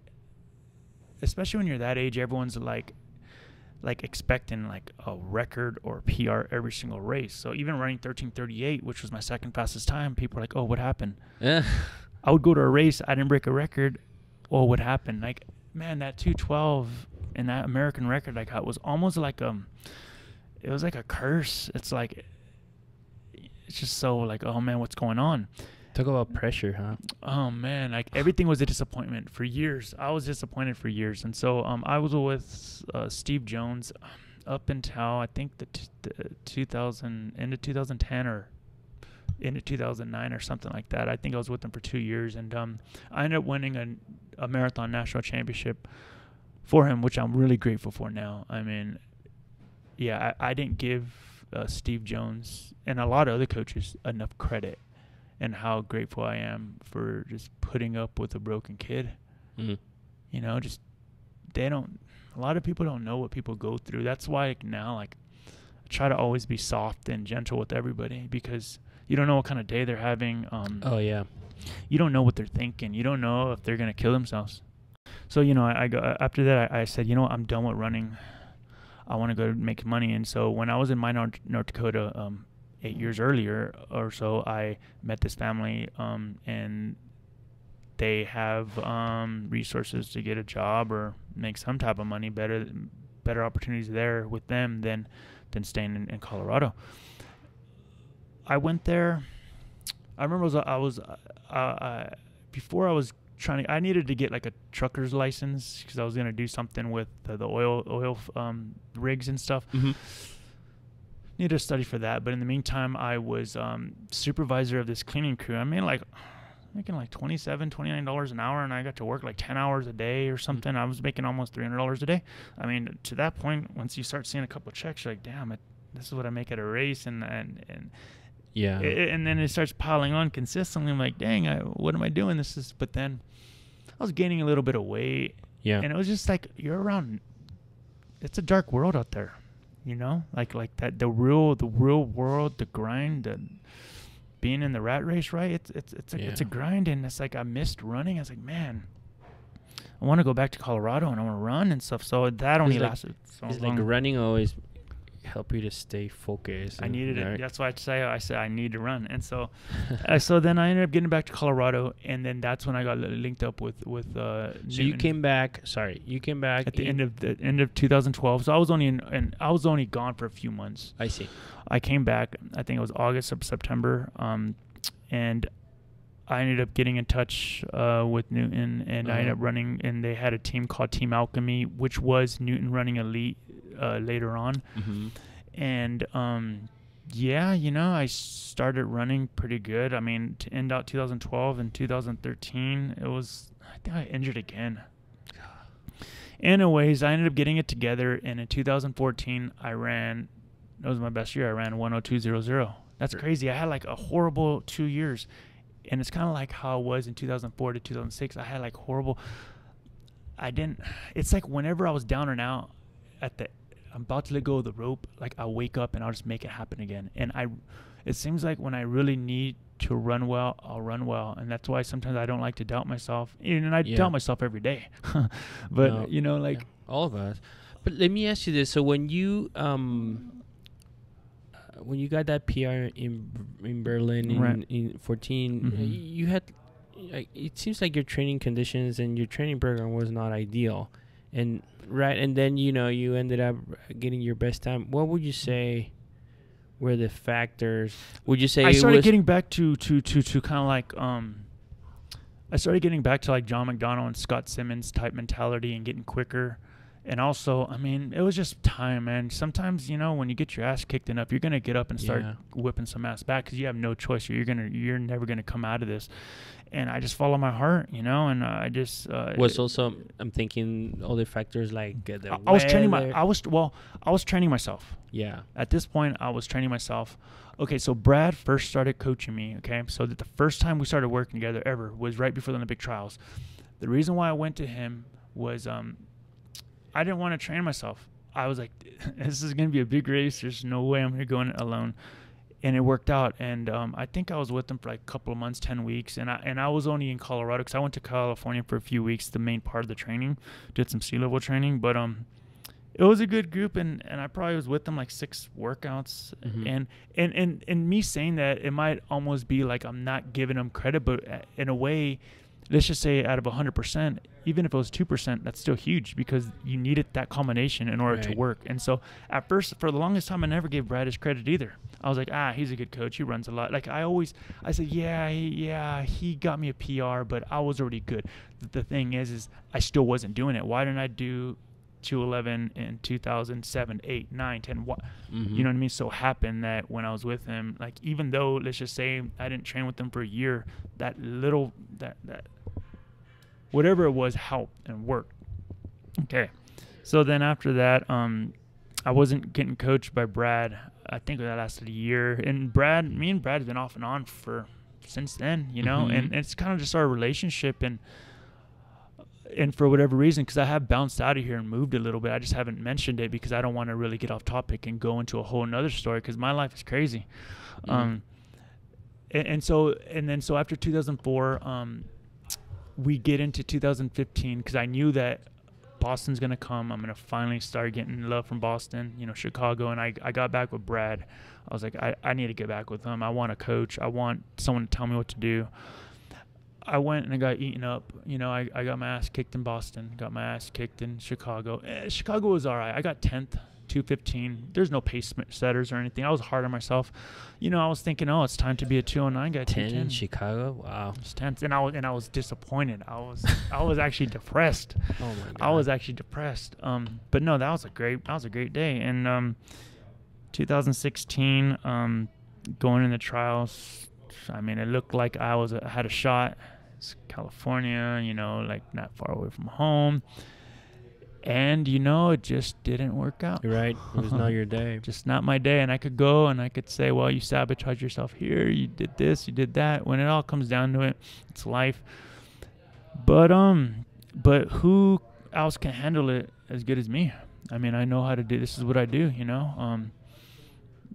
especially when you're that age, everyone's like expecting like a record or PR every single race. So even running 13:38, which was my second fastest time, people were like, "Oh, what happened?" I would go to a race, I didn't break a record. Oh, what happened? Like, man, that 2:12 and that American record I got was almost like it was like a curse. It's like, it's just so like, oh man, what's going on? Talk about pressure, huh? Oh man, like everything was a disappointment for years. I was disappointed for years, and so I was with Steve Jones up until I think the 2000 into 2010 or into 2009 or something like that. I think I was with him for 2 years, and I ended up winning a marathon national championship for him, which I'm really grateful for now. I mean, yeah, I didn't give Steve Jones and a lot of other coaches enough credit. And how grateful I am for just putting up with a broken kid. A lot of people don't know what people go through. That's why now, like, I try to always be soft and gentle with everybody, because you don't know what kind of day they're having. You don't know what they're thinking. You don't know if they're going to kill themselves. So, I go, after that, I said, I'm done with running. I want to go make money. And so when I was in Minot, North Dakota, 8 years earlier or so, I met this family, and they have resources to get a job or make some type of money, better opportunities there with them than staying in Colorado. I went there. I remember before I was I needed to get like a trucker's license, because I was going to do something with the oil rigs and stuff. Needed to study for that, but in the meantime, I was supervisor of this cleaning crew. I mean, making like $29 an hour, and I got to work like 10 hours a day or something. I was making almost $300 a day. I mean, to that point, once you start seeing a couple of checks, you're like, damn, this is what I make at a race, and Yeah. and then it starts piling on consistently. I'm like, dang, what am I doing? But then I was gaining a little bit of weight. Yeah. And it was just like, you're around, it's a dark world out there, you know, like that, the real world, the grind, being in the rat race, right? It's a grind. And it's like, I missed running. I was like, man, I want to go back to Colorado and I want to run and stuff. So that only lasted so long. It's like running always help you to stay focused. I needed it. That's why I said I need to run. And so so then I ended up getting back to Colorado, and then that's when I got linked up with so you came back at the end of 2012. So I was only gone for a few months. I see. I came back, I think it was August or September, and I ended up getting in touch with Newton, and I ended up running, and they had a team called Team Alchemy, which was Newton Running Elite later on. And yeah, you know, I started running pretty good. I mean, to end out 2012 and 2013, I think I injured again. Anyways, I ended up getting it together, and in 2014, I ran, that was my best year. I ran 102.00. That's crazy. I had like a horrible 2 years. And it's kind of like how it was in 2004 to 2006. I had like horrible, it's like whenever I was down and out I'm about to let go of the rope, like I'll wake up and I'll just make it happen again. And it seems like when I really need to run well, I'll run well. And that's why sometimes I don't like to doubt myself. And I doubt myself every day. But, you know, like. Yeah, all of us. But let me ask you this. So when you got that PR in Berlin in 14, you had, it seems like your training conditions and your training program was not ideal. And then, you know, you ended up getting your best time. What would you say were the factors? Would you say I started getting back to kind of like I started getting back to like John McDonnell and Scott Simmons type mentality and getting quicker. And also, I mean, it was just time, man. Sometimes, you know, when you get your ass kicked enough, you're gonna get up and start whipping some ass back because you have no choice. You're never gonna come out of this. And I just follow my heart, you know. And I just was also, I'm thinking other factors like I was training myself. Yeah. At this point, I was training myself. Okay, so Brad first started coaching me. Okay, so the first time we started working together ever was right before the Olympic trials. The reason why I went to him was I didn't want to train myself. I was like, this is going to be a big race. There's no way I'm going to go in it alone. And it worked out. And I think I was with them for like a couple of months, 10 weeks. And I was only in Colorado because I went to California for a few weeks, the main part of the training, did some sea level training. But it was a good group. And I probably was with them like 6 workouts. And me saying that, it might almost be like I'm not giving them credit. But in a way, let's just say out of 100%, even if it was 2%, that's still huge because you needed that combination in order to work. And so at first, for the longest time, I never gave Brad his credit either. I was like, he's a good coach. He runs a lot. Like I said, he got me a PR, but I was already good. The thing is I still wasn't doing it. Why didn't I do 211 in 2007, 8, 9, 10? You know what I mean? So happened that when I was with him, like even though let's just say I didn't train with him for a year, that whatever it was helped and worked. Okay, so then after that, I wasn't getting coached by Brad. I think that lasted a year, and me and Brad have been off and on since then, you know. And it's kind of just our relationship, and for whatever reason, because I have bounced out of here and moved a little bit, I just haven't mentioned it because I don't want to really get off topic and go into a whole nother story because my life is crazy. So after 2004, we get into 2015 because I knew that Boston's going to come. I'm going to finally start getting love from Boston, you know, Chicago. And I got back with Brad. I was like, I need to get back with him. I want a coach. I want someone to tell me what to do. I went and I got eaten up. You know, I got my ass kicked in Boston, got my ass kicked in Chicago. Chicago was all right. I got 10th, 215. There's no pace setters or anything. I was hard on myself. You know, I was thinking, it's time to be a 209 guy. 10 in Chicago? Wow. It's 10th. And I was disappointed. I was actually depressed. Oh my God. I was actually depressed. But no, that was a great day. And 2016, going in the trials, I mean, it looked like I had a shot. It's California, you know, like not far away from home. And, you know, it just didn't work out. Right. It was not your day. Just not my day. And I could go and I could say, well, you sabotaged yourself here. You did this, you did that. When it all comes down to it, it's life. But who else can handle it as good as me? I mean, I know how to do, this is what I do, you know.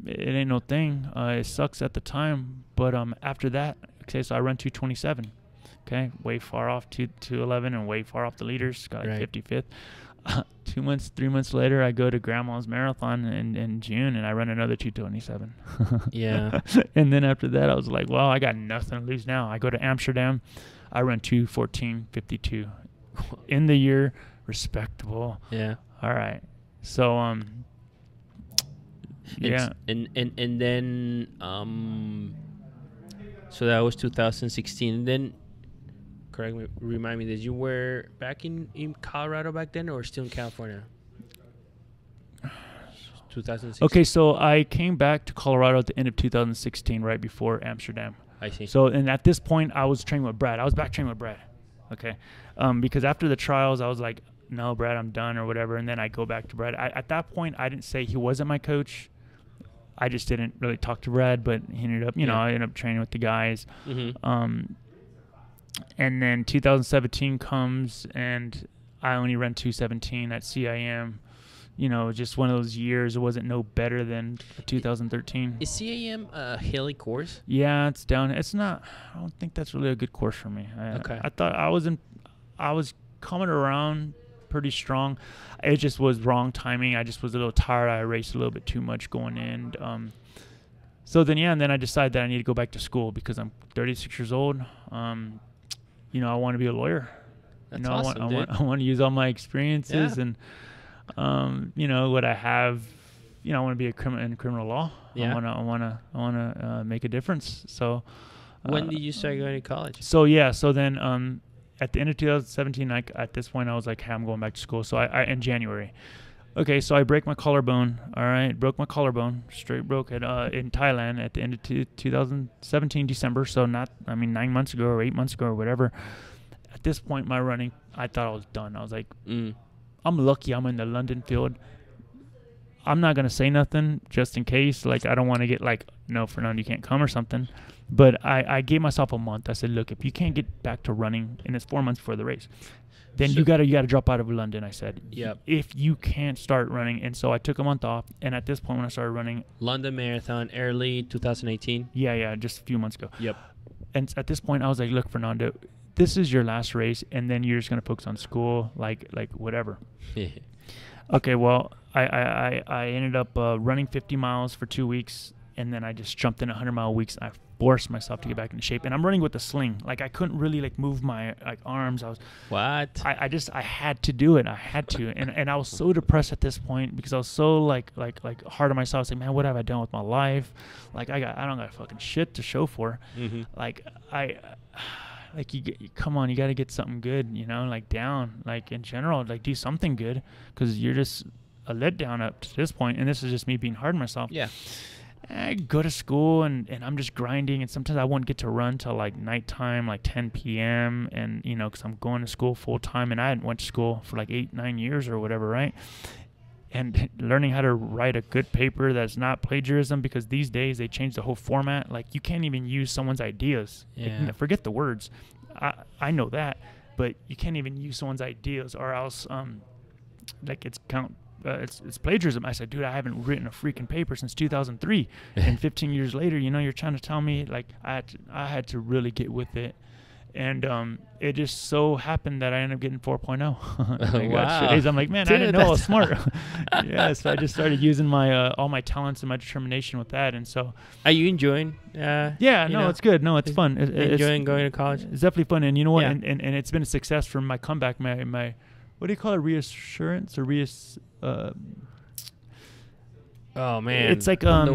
It ain't no thing. It sucks at the time. But after that, okay, so I run 227. Okay, way far off 211 and way far off the leaders. Got like 55th. 3 months later, I go to Grandma's Marathon in June, and I run another 227. Yeah. And then after that, I was like, well, I got nothing to lose now. I go to Amsterdam. I run 2:14:52 in the year. Respectable. Yeah. All right. So, yeah. And then, so that was 2016. And then, correct me, remind me that you were back in Colorado back then, or still in California? 2016. Okay, so I came back to Colorado at the end of 2016, right before Amsterdam. I see. So, and at this point, I was training with Brad. I was back training with Brad. Okay, because after the trials, I was like, no, Brad, I'm done or whatever. And then I go back to Brad. At that point, I didn't say he wasn't my coach. I just didn't really talk to Brad, but he ended up, you know, I ended up training with the guys. Mm-hmm. And then 2017 comes, and I only run 217 at CIM. You know, just one of those years. It wasn't no better than 2013. Is CIM a hilly course? Yeah, it's down. It's not. I don't think that's really a good course for me. Okay. I thought I was coming around pretty strong. It just was wrong timing. I just was a little tired. I raced a little bit too much going in. So then, yeah, and then I decided that I need to go back to school because I'm 36 years old. You know, I want to be a lawyer. That's you know, awesome, I want to use all my experiences and, you know, what I have. You know, I want to be in criminal law. Yeah. I want to make a difference. So, when did you start going to college? So yeah, so then at the end of 2017, at this point, I was like, hey, I'm going back to school. So I in January. Okay, so I break my collarbone. All right, broke my collarbone, straight broke it in Thailand at the end of 2017 December. So 9 months ago or 8 months ago or whatever. At this point, my running, I thought I was done. I was like, I'm lucky I'm in the London field. I'm not gonna say nothing just in case. Like, I don't want to get like, no, Fernando, you can't come or something. But I gave myself a month. I said, look, if you can't get back to running, and it's 4 months before the race, then you gotta drop out of London. I said, yep. If you can't start running. And so I took a month off. And at this point, when I started running, London Marathon, early 2018. Yeah, just a few months ago. Yep. And at this point, I was like, look, Fernando, this is your last race, and then you're just gonna focus on school, like whatever. Okay, well, I ended up running 50 miles for 2 weeks, and then I just jumped in 100-mile weeks. I forced myself to get back into shape, and I'm running with a sling. Like, I couldn't really like move my arms. I was I had to do it. I had to, and I was so depressed at this point because I was so like hard on myself. I was like, man, what have I done with my life? Like, I don't got fucking shit to show for. Mm-hmm. Like, come on, you got to get something good, you know, like down, like in general, like do something good, because you're just a letdown up to this point, and this is just me being hard on myself. Yeah. I go to school, and I'm just grinding, and sometimes I won't get to run till like nighttime, like 10 p.m., and, you know, because I'm going to school full time, and I hadn't went to school for like 8-9 years or whatever, right? And learning how to write a good paper that's not plagiarism, because these days they change the whole format. Like, you can't even use someone's ideas. Yeah. Like, forget the words. I know that, but you can't even use someone's ideas, or else like it's plagiarism. I said, dude, I haven't written a freaking paper since 2003, and 15 years later, you know, you're trying to tell me, like, I had to really get with it. And it just so happened that I ended up getting 4.0. Wow. I'm like, man, dude, I didn't know I was smart. Yeah, so I just started using my all my talents and my determination with that. And so, are you enjoying? It's good. No, it's fun. Enjoying going to college? It's definitely fun. And you know what? Yeah. And it's been a success from my comeback. My what do you call it? Reassurance or oh man, it's like I'm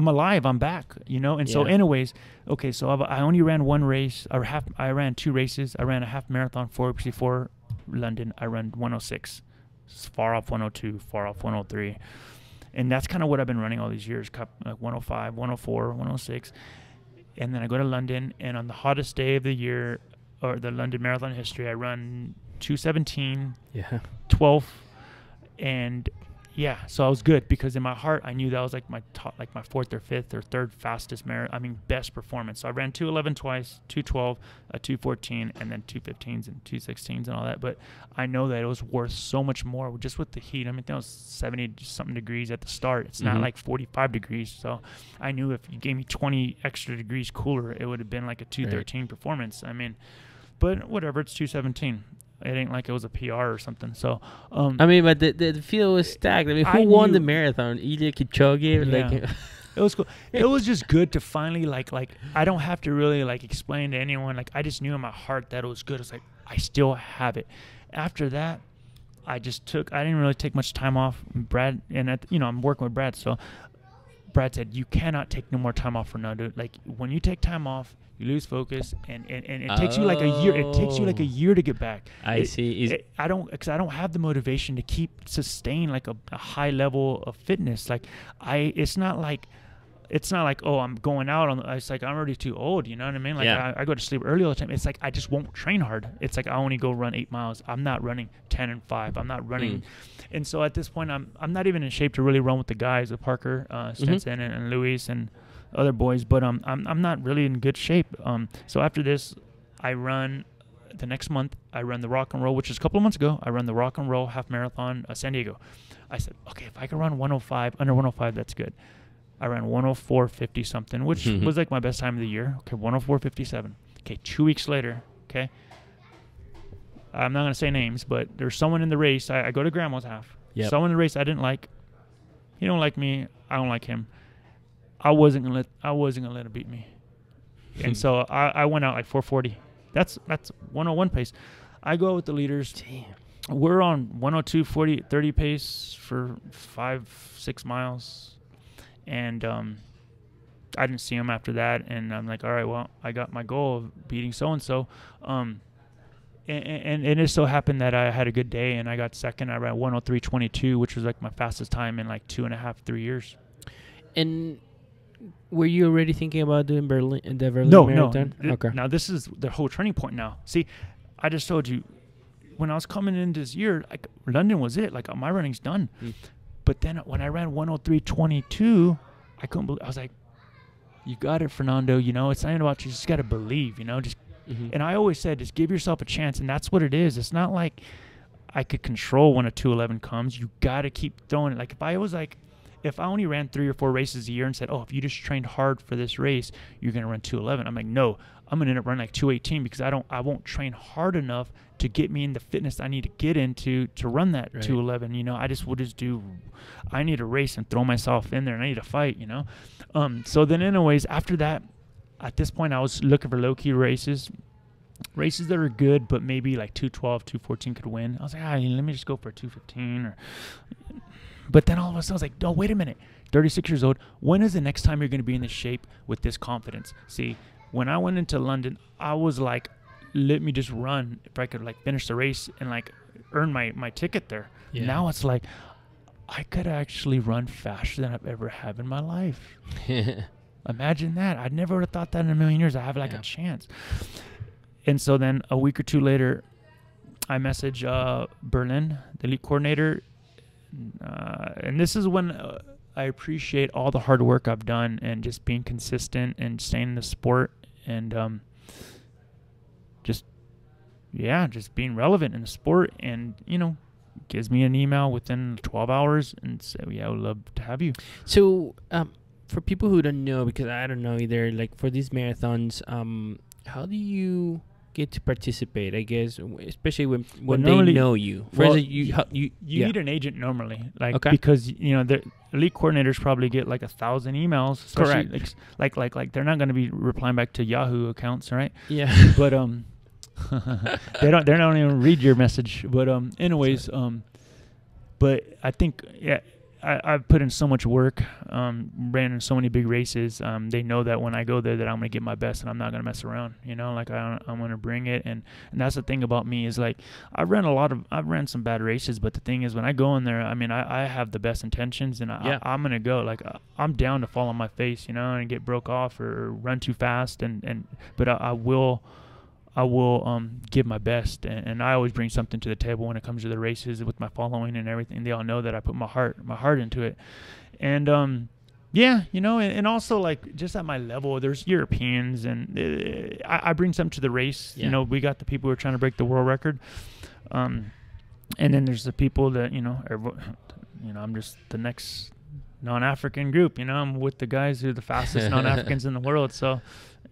alive, I'm back, you know. And so anyways, okay, so I only ran one race, or I ran 2 races. I ran a half marathon before London. I ran 106. It's far off 102, far off 103. And that's kind of what I've been running all these years, like 105, 104, 106. And then I go to London, and on the hottest day of the year, or the London Marathon history, I run 2:17, Yeah. 12th, and yeah, so I was good because in my heart I knew that was like my top, like my fourth or fifth or third fastest marathon. I mean, best performance. So I ran 2:11 twice, 2:12, a 2:14, and then 2:15s and 2:16s and all that. But I know that it was worth so much more just with the heat. I mean, that was 70 something degrees at the start. It's not like 45 degrees. So I knew if you gave me 20 extra degrees cooler, it would have been like a 2:13 performance. I mean, but whatever, it's 2:17. It ain't like it was a PR or something. So, I mean, but the field was stacked. I mean, who won the marathon? Ilya Kipchoge? Yeah. Like, it was cool. It was just good to finally like I don't have to really like explain to anyone. Like I just knew in my heart that it was good. It's like I still have it. After that, I didn't really take much time off. Brad and I'm working with Brad, so Brad said you cannot take no more time off, Fernando. Like when you take time off, you lose focus, and it takes you like a year. It takes you like a year to get back. I see. I don't have the motivation to sustain like a high level of fitness. Like it's not like oh, I'm going out on. It's like I'm already too old. You know what I mean? Like I go to sleep early all the time. It's like I just won't train hard. It's like I only go run 8 miles. I'm not running 10 and 5. I'm not running. And so at this point, I'm not even in shape to really run with the guys, with Parker, Stinson, and Luis and other boys. But I'm not really in good shape. So after this, I run. The next month, I run the Rock and Roll, which is a couple of months ago. I run the Rock and Roll half marathon, San Diego. I said, okay, if I can run 105, under 105, that's good. I ran 104.50 something, which was like my best time of the year. Okay, 104.57. Okay, 2 weeks later, okay. I'm not going to say names, but there's someone in the race. I go to Grandma's half. Yep. Someone in the race I didn't like. He don't like me. I don't like him. I wasn't gonna let him beat me. And so I went out like 4:40. That's 101 pace. I go out with the leaders. Damn. We're on 102, 40, 30 pace for 5-6 miles. And I didn't see him after that. And I'm like, all right, well, I got my goal of beating so-and-so. And it just so happened that I had a good day and I got second. I ran 103.22, which was like my fastest time in like 2.5, 3 years. And were you already thinking about doing Berlin Marathon? No. Okay. Now this is the whole turning point now. See, I just told you, when I was coming in this year, like London was it. Like my running's done. But then when I ran 103.22, I couldn't believe. I was like, you got it, Fernando. You know, it's not about you just got to believe, you know, just. And I always said, just give yourself a chance. And that's what it is. It's not like I could control when a 211 comes. You got to keep throwing it. Like if I only ran 3 or 4 races a year and said, oh, if you just trained hard for this race, you're going to run 211. I'm like, no, I'm going to end up running like 218 because I won't train hard enough to get me in the fitness I need to get into to run that 211. You know, I need to race and throw myself in there and I need to fight, you know? So then anyways, after that, at this point, I was looking for low-key races that are good, but maybe like 212, 214 could win. I was like, let me just go for 215. But then all of a sudden, I was like, oh, wait a minute. 36 years old. When is the next time you're going to be in this shape with this confidence? See, when I went into London, I was like, let me just run if I could like finish the race and like earn my ticket there. Yeah. Now it's like, I could actually run faster than I've ever have in my life. Imagine that. I never would have thought that in a million years. I have like a chance. And so then a week or two later, I message Berlin, the elite coordinator. And this is when I appreciate all the hard work I've done and just being consistent and staying in the sport and just being relevant in the sport. And, you know, gives me an email within 12 hours and say, I would love to have you. So, for people who don't know, because I don't know either, like for these marathons, how do you get to participate? I guess, especially when they know you. Well, you need an agent normally, like because you know the elite coordinators probably get like 1,000 emails. Correct. Like they're not going to be replying back to Yahoo accounts, right? Yeah. But they don't even read your message. But anyways, but I think I've put in so much work, ran in so many big races. They know that when I go there that I'm going to give my best and I'm not going to mess around, you know, like I'm going to bring it. And that's the thing about me is like, I've ran some bad races, but the thing is when I go in there, I mean, I have the best intentions and I'm going to go like, I'm down to fall on my face, you know, and get broke off or run too fast. But I will give my best, and I always bring something to the table when it comes to the races with my following and everything. They all know that I put my heart into it, and yeah, you know, and also like just at my level, there's Europeans, and I bring something to the race. Yeah. You know, we got the people who are trying to break the world record, and then there's the people that I'm just the next non-African group. You know, I'm with the guys who are the fastest non-Africans in the world. So,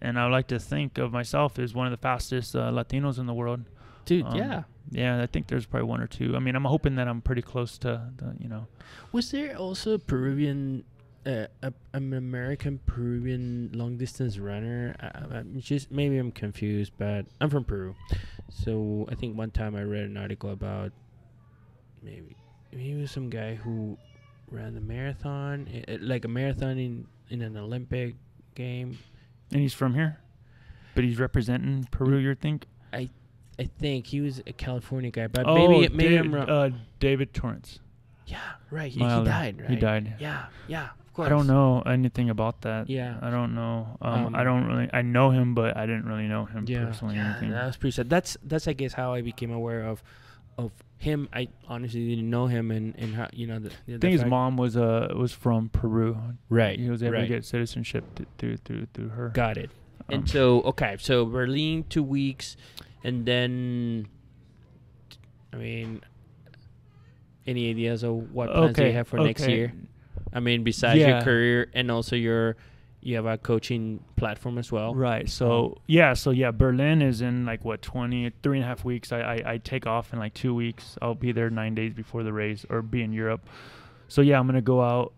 and I like to think of myself as one of the fastest Latinos in the world. Dude, yeah. Yeah, I think there's probably one or two. I mean, I'm hoping that I'm pretty close to the, you know. Was there also a Peruvian, an American Peruvian long distance runner? Maybe I'm confused, but I'm from Peru. So I think one time I read an article about maybe it was some guy who ran the marathon, like a marathon in an Olympic game. And he's from here, but he's representing Peru. You think? I think he was a California guy, but maybe I'm wrong. David Torrance. Yeah, right. He died, right? He died. Yeah, of course. I don't know anything about that. Yeah. I don't know. I know him, but I didn't really know him personally. Yeah, that was pretty sad. That's I guess how I became aware of him. I honestly didn't know him, and how, you know, I think his mom was from Peru. Right. He was able to get citizenship through her. Got it. And so Berlin 2 weeks, and then, I mean, any ideas of what plans do you have for next year? I mean, besides your career, and also you have a coaching platform as well. Right. So Berlin is in like 3.5 weeks. I take off in like 2 weeks. I'll be there 9 days before the race, or be in Europe. So yeah, I'm gonna go out.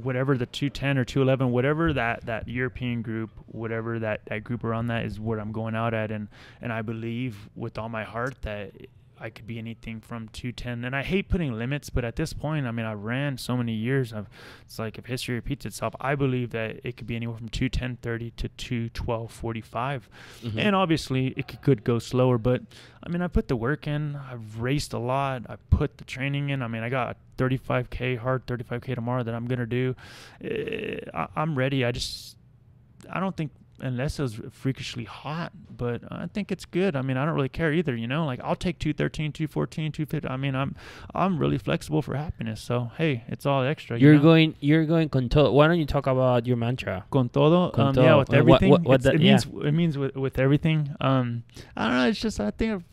Whatever the 210 or 211, whatever that European group, whatever that group around that is what I'm going out at, and I believe with all my heart that I could be anything from 210. And I hate putting limits, but at this point, I mean, I ran so many years. It's like if history repeats itself, I believe that it could be anywhere from 210.30 to 212.45. Mm-hmm. And obviously, it could go slower. But, I mean, I put the work in. I've raced a lot. I put the training in. I mean, I got a 35K tomorrow that I'm going to do. I'm ready. I don't think, unless it was freakishly hot, but I think it's good. I mean, I don't really care either, you know, like I'll take 213, 214, 250. I mean, I'm really flexible for happiness. So, hey, it's all extra. You're going con todo. Why don't you talk about your mantra? Con todo. Yeah, with everything. It means with everything. I don't know. It's just, I think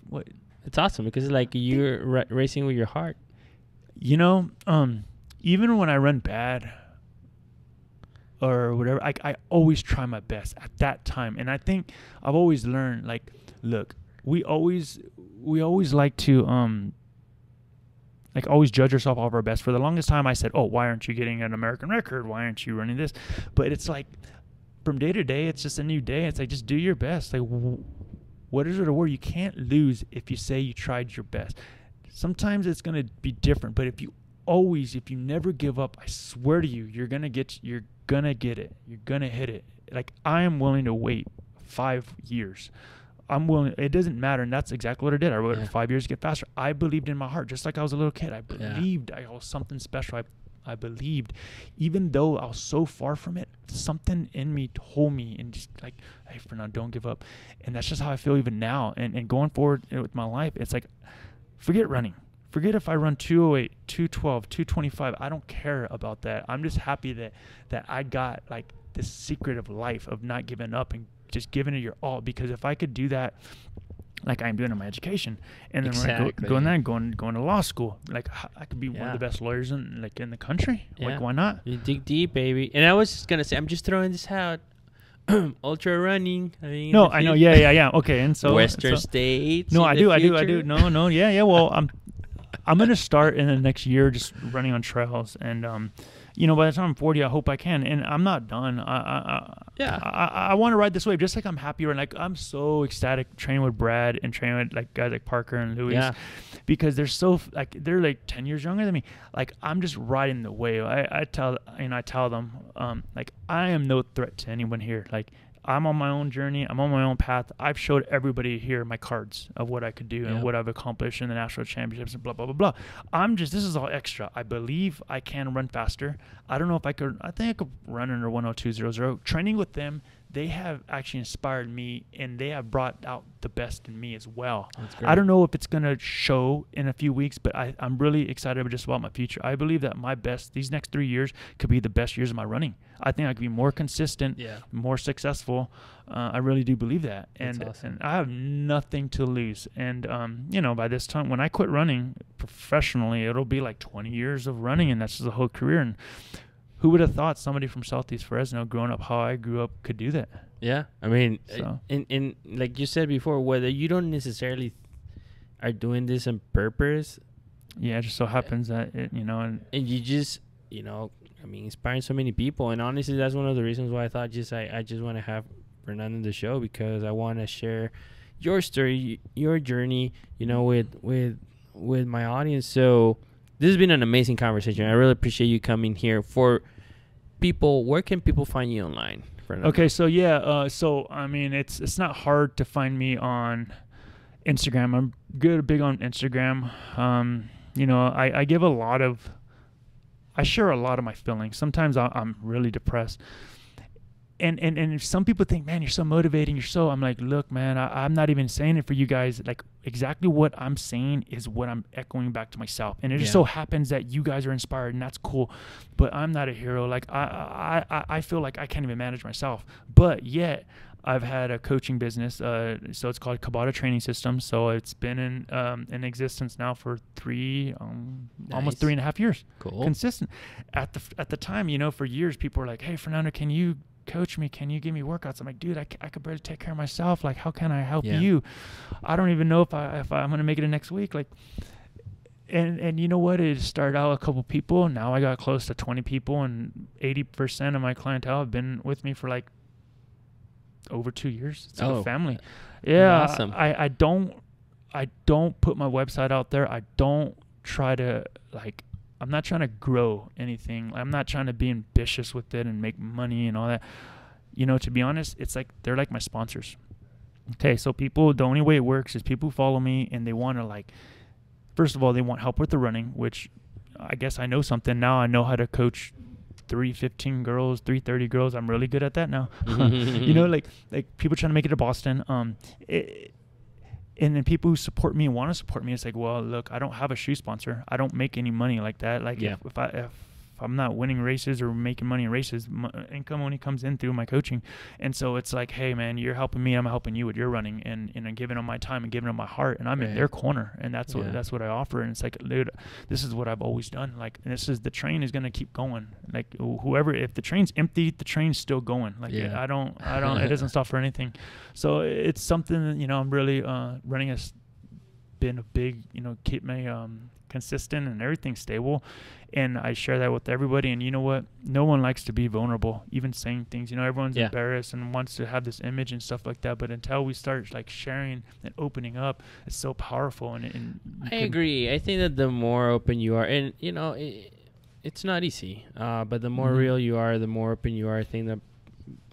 it's awesome because it's like you're racing with your heart. You know, even when I run bad or whatever, I always try my best at that time. And I think I've always learned, like, look, we always like to always judge ourselves off our best. For the longest time I said, oh, why aren't you getting an American record? Why aren't you running this? But it's like from day to day, it's just a new day. It's like, just do your best. Like, what is it or where you can't lose if you say you tried your best. Sometimes it's going to be different, but if you never give up, I swear to you, you're going to get it. You're going to hit it. Like, I am willing to wait 5 years. I'm willing. It doesn't matter. And that's exactly what I did. I waited 5 years to get faster. I believed in my heart, just like I was a little kid. I believed I was something special. I believed, even though I was so far from it, something in me told me, and just like, hey, Fernando, don't give up. And that's just how I feel even now. And going forward with my life, it's like, forget running. Forget if I run 208, 212, 225. I don't care about that. I'm just happy that I got like this secret of life of not giving up and just giving it your all. Because if I could do that, like I'm doing in my education, and then when I going to law school, like I could be one of the best lawyers in the country. Yeah. Like, why not? You dig deep, baby. And I was just gonna say, I'm just throwing this out. Ultra running. I mean, no, I know. Yeah. Okay, and so Western States. No, I do. No. Yeah. Well, I'm gonna start in the next year just running on trails, and by the time I'm 40, I hope I can. And I'm not done. I want to ride this wave, just like I'm happy. Like, I'm so ecstatic training with Brad and training with like guys like Parker and Louis, because they're like 10 years younger than me. Like, I'm just riding the wave. I tell them, like, I am no threat to anyone here. Like, I'm on my own journey. I'm on my own path. I've showed everybody here my cards of what I could do and what I've accomplished in the national championships and blah, blah, blah, blah. This is all extra. I believe I can run faster. I don't know if I could. I think I could run under 102.00. Training with them, they have actually inspired me, and they have brought out the best in me as well. That's great. I don't know if it's going to show in a few weeks, but I'm really excited just about my future. I believe that these next 3 years could be the best years of my running. I think I could be more consistent, more successful. I really do believe that. And, awesome. and I have nothing to lose. And, by this time, when I quit running professionally, it'll be like 20 years of running, and that's just a whole career. And who would have thought somebody from Southeast Fresno, growing up how I grew up, could do that? Yeah, I mean, So. and like you said before, whether you don't necessarily are doing this on purpose. Yeah, it just so happens that and you just, I mean, inspiring so many people. And honestly, that's one of the reasons why I thought I just want to have Fernando on the show, because I want to share your story, your journey, with my audience. So this has been an amazing conversation. I really appreciate you coming here. For people, where can people find you online, Fernando? Okay, so I mean, it's not hard to find me on Instagram. I'm big on Instagram. I share a lot of my feelings. Sometimes I'm really depressed. And if some people think, man, you're so motivating, I'm like, look, man, I'm not even saying it for you guys. Like, exactly what I'm saying is what I'm echoing back to myself. And it just so happens that you guys are inspired, and that's cool. But I'm not a hero. Like, I feel like I can't even manage myself. But yet, I've had a coaching business, so it's called Cabada Training Systems. So it's been in existence now for almost 3.5 years. Cool. Consistent. At the time, for years, people were like, hey, Fernando, can you coach me? Can you give me workouts? I'm like, dude, I could barely take care of myself. Like, how can I help you? I don't even know if I'm gonna make it in next week. Like, and you know what? It started out a couple people. Now I got close to 20 people, and 80% of my clientele have been with me for like over 2 years. It's like a family. Yeah. Awesome. I don't put my website out there. I don't try to I'm not trying to grow anything. I'm not trying to be ambitious with it and make money and all that. To be honest, it's like they're like my sponsors. Okay, so the only way it works is people follow me and they want to first of all, they want help with the running, which I guess I know something now. I know how to coach 315 girls, 330 girls. I'm really good at that now. Like people trying to make it to Boston. And then people who support me and want to support me, it's like, well, look, I don't have a shoe sponsor. I don't make any money like that. Like, if I'm not winning races or making money in races, my income only comes in through my coaching. And so it's like, hey, man, you're helping me, I'm helping you with your running, and I'm giving them my time and giving them my heart, and I'm in their corner, and that's what I offer. And it's like, dude, this is what I've always done. Like, the train is gonna keep going. Like, if the train's empty, the train's still going. Like, I don't, it doesn't stop for anything. So it's something that, I'm really running has been a big, keep me consistent and everything stable. And I share that with everybody. And you know what? No one likes to be vulnerable, even saying things. Everyone's embarrassed and wants to have this image and stuff like that. But until we start sharing and opening up, it's so powerful. And I agree. I think that the more open you are, and it's not easy. But the more real you are, the more open you are. I think that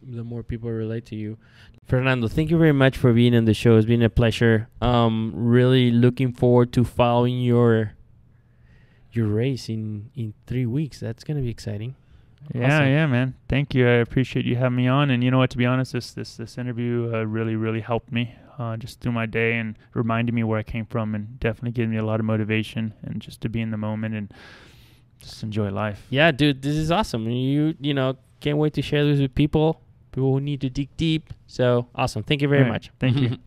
the more people relate to you. Fernando, thank you very much for being on the show. It's been a pleasure. Really looking forward to following your race in 3 weeks. That's gonna be exciting. Yeah, man. Thank you. I appreciate you having me on. And you know what? To be honest, this interview really helped me just through my day, and reminded me where I came from, and definitely gave me a lot of motivation, and just to be in the moment and just enjoy life. Yeah, dude, this is awesome. You can't wait to share this with people who need to dig deep. So awesome. Thank you very much. Thank you.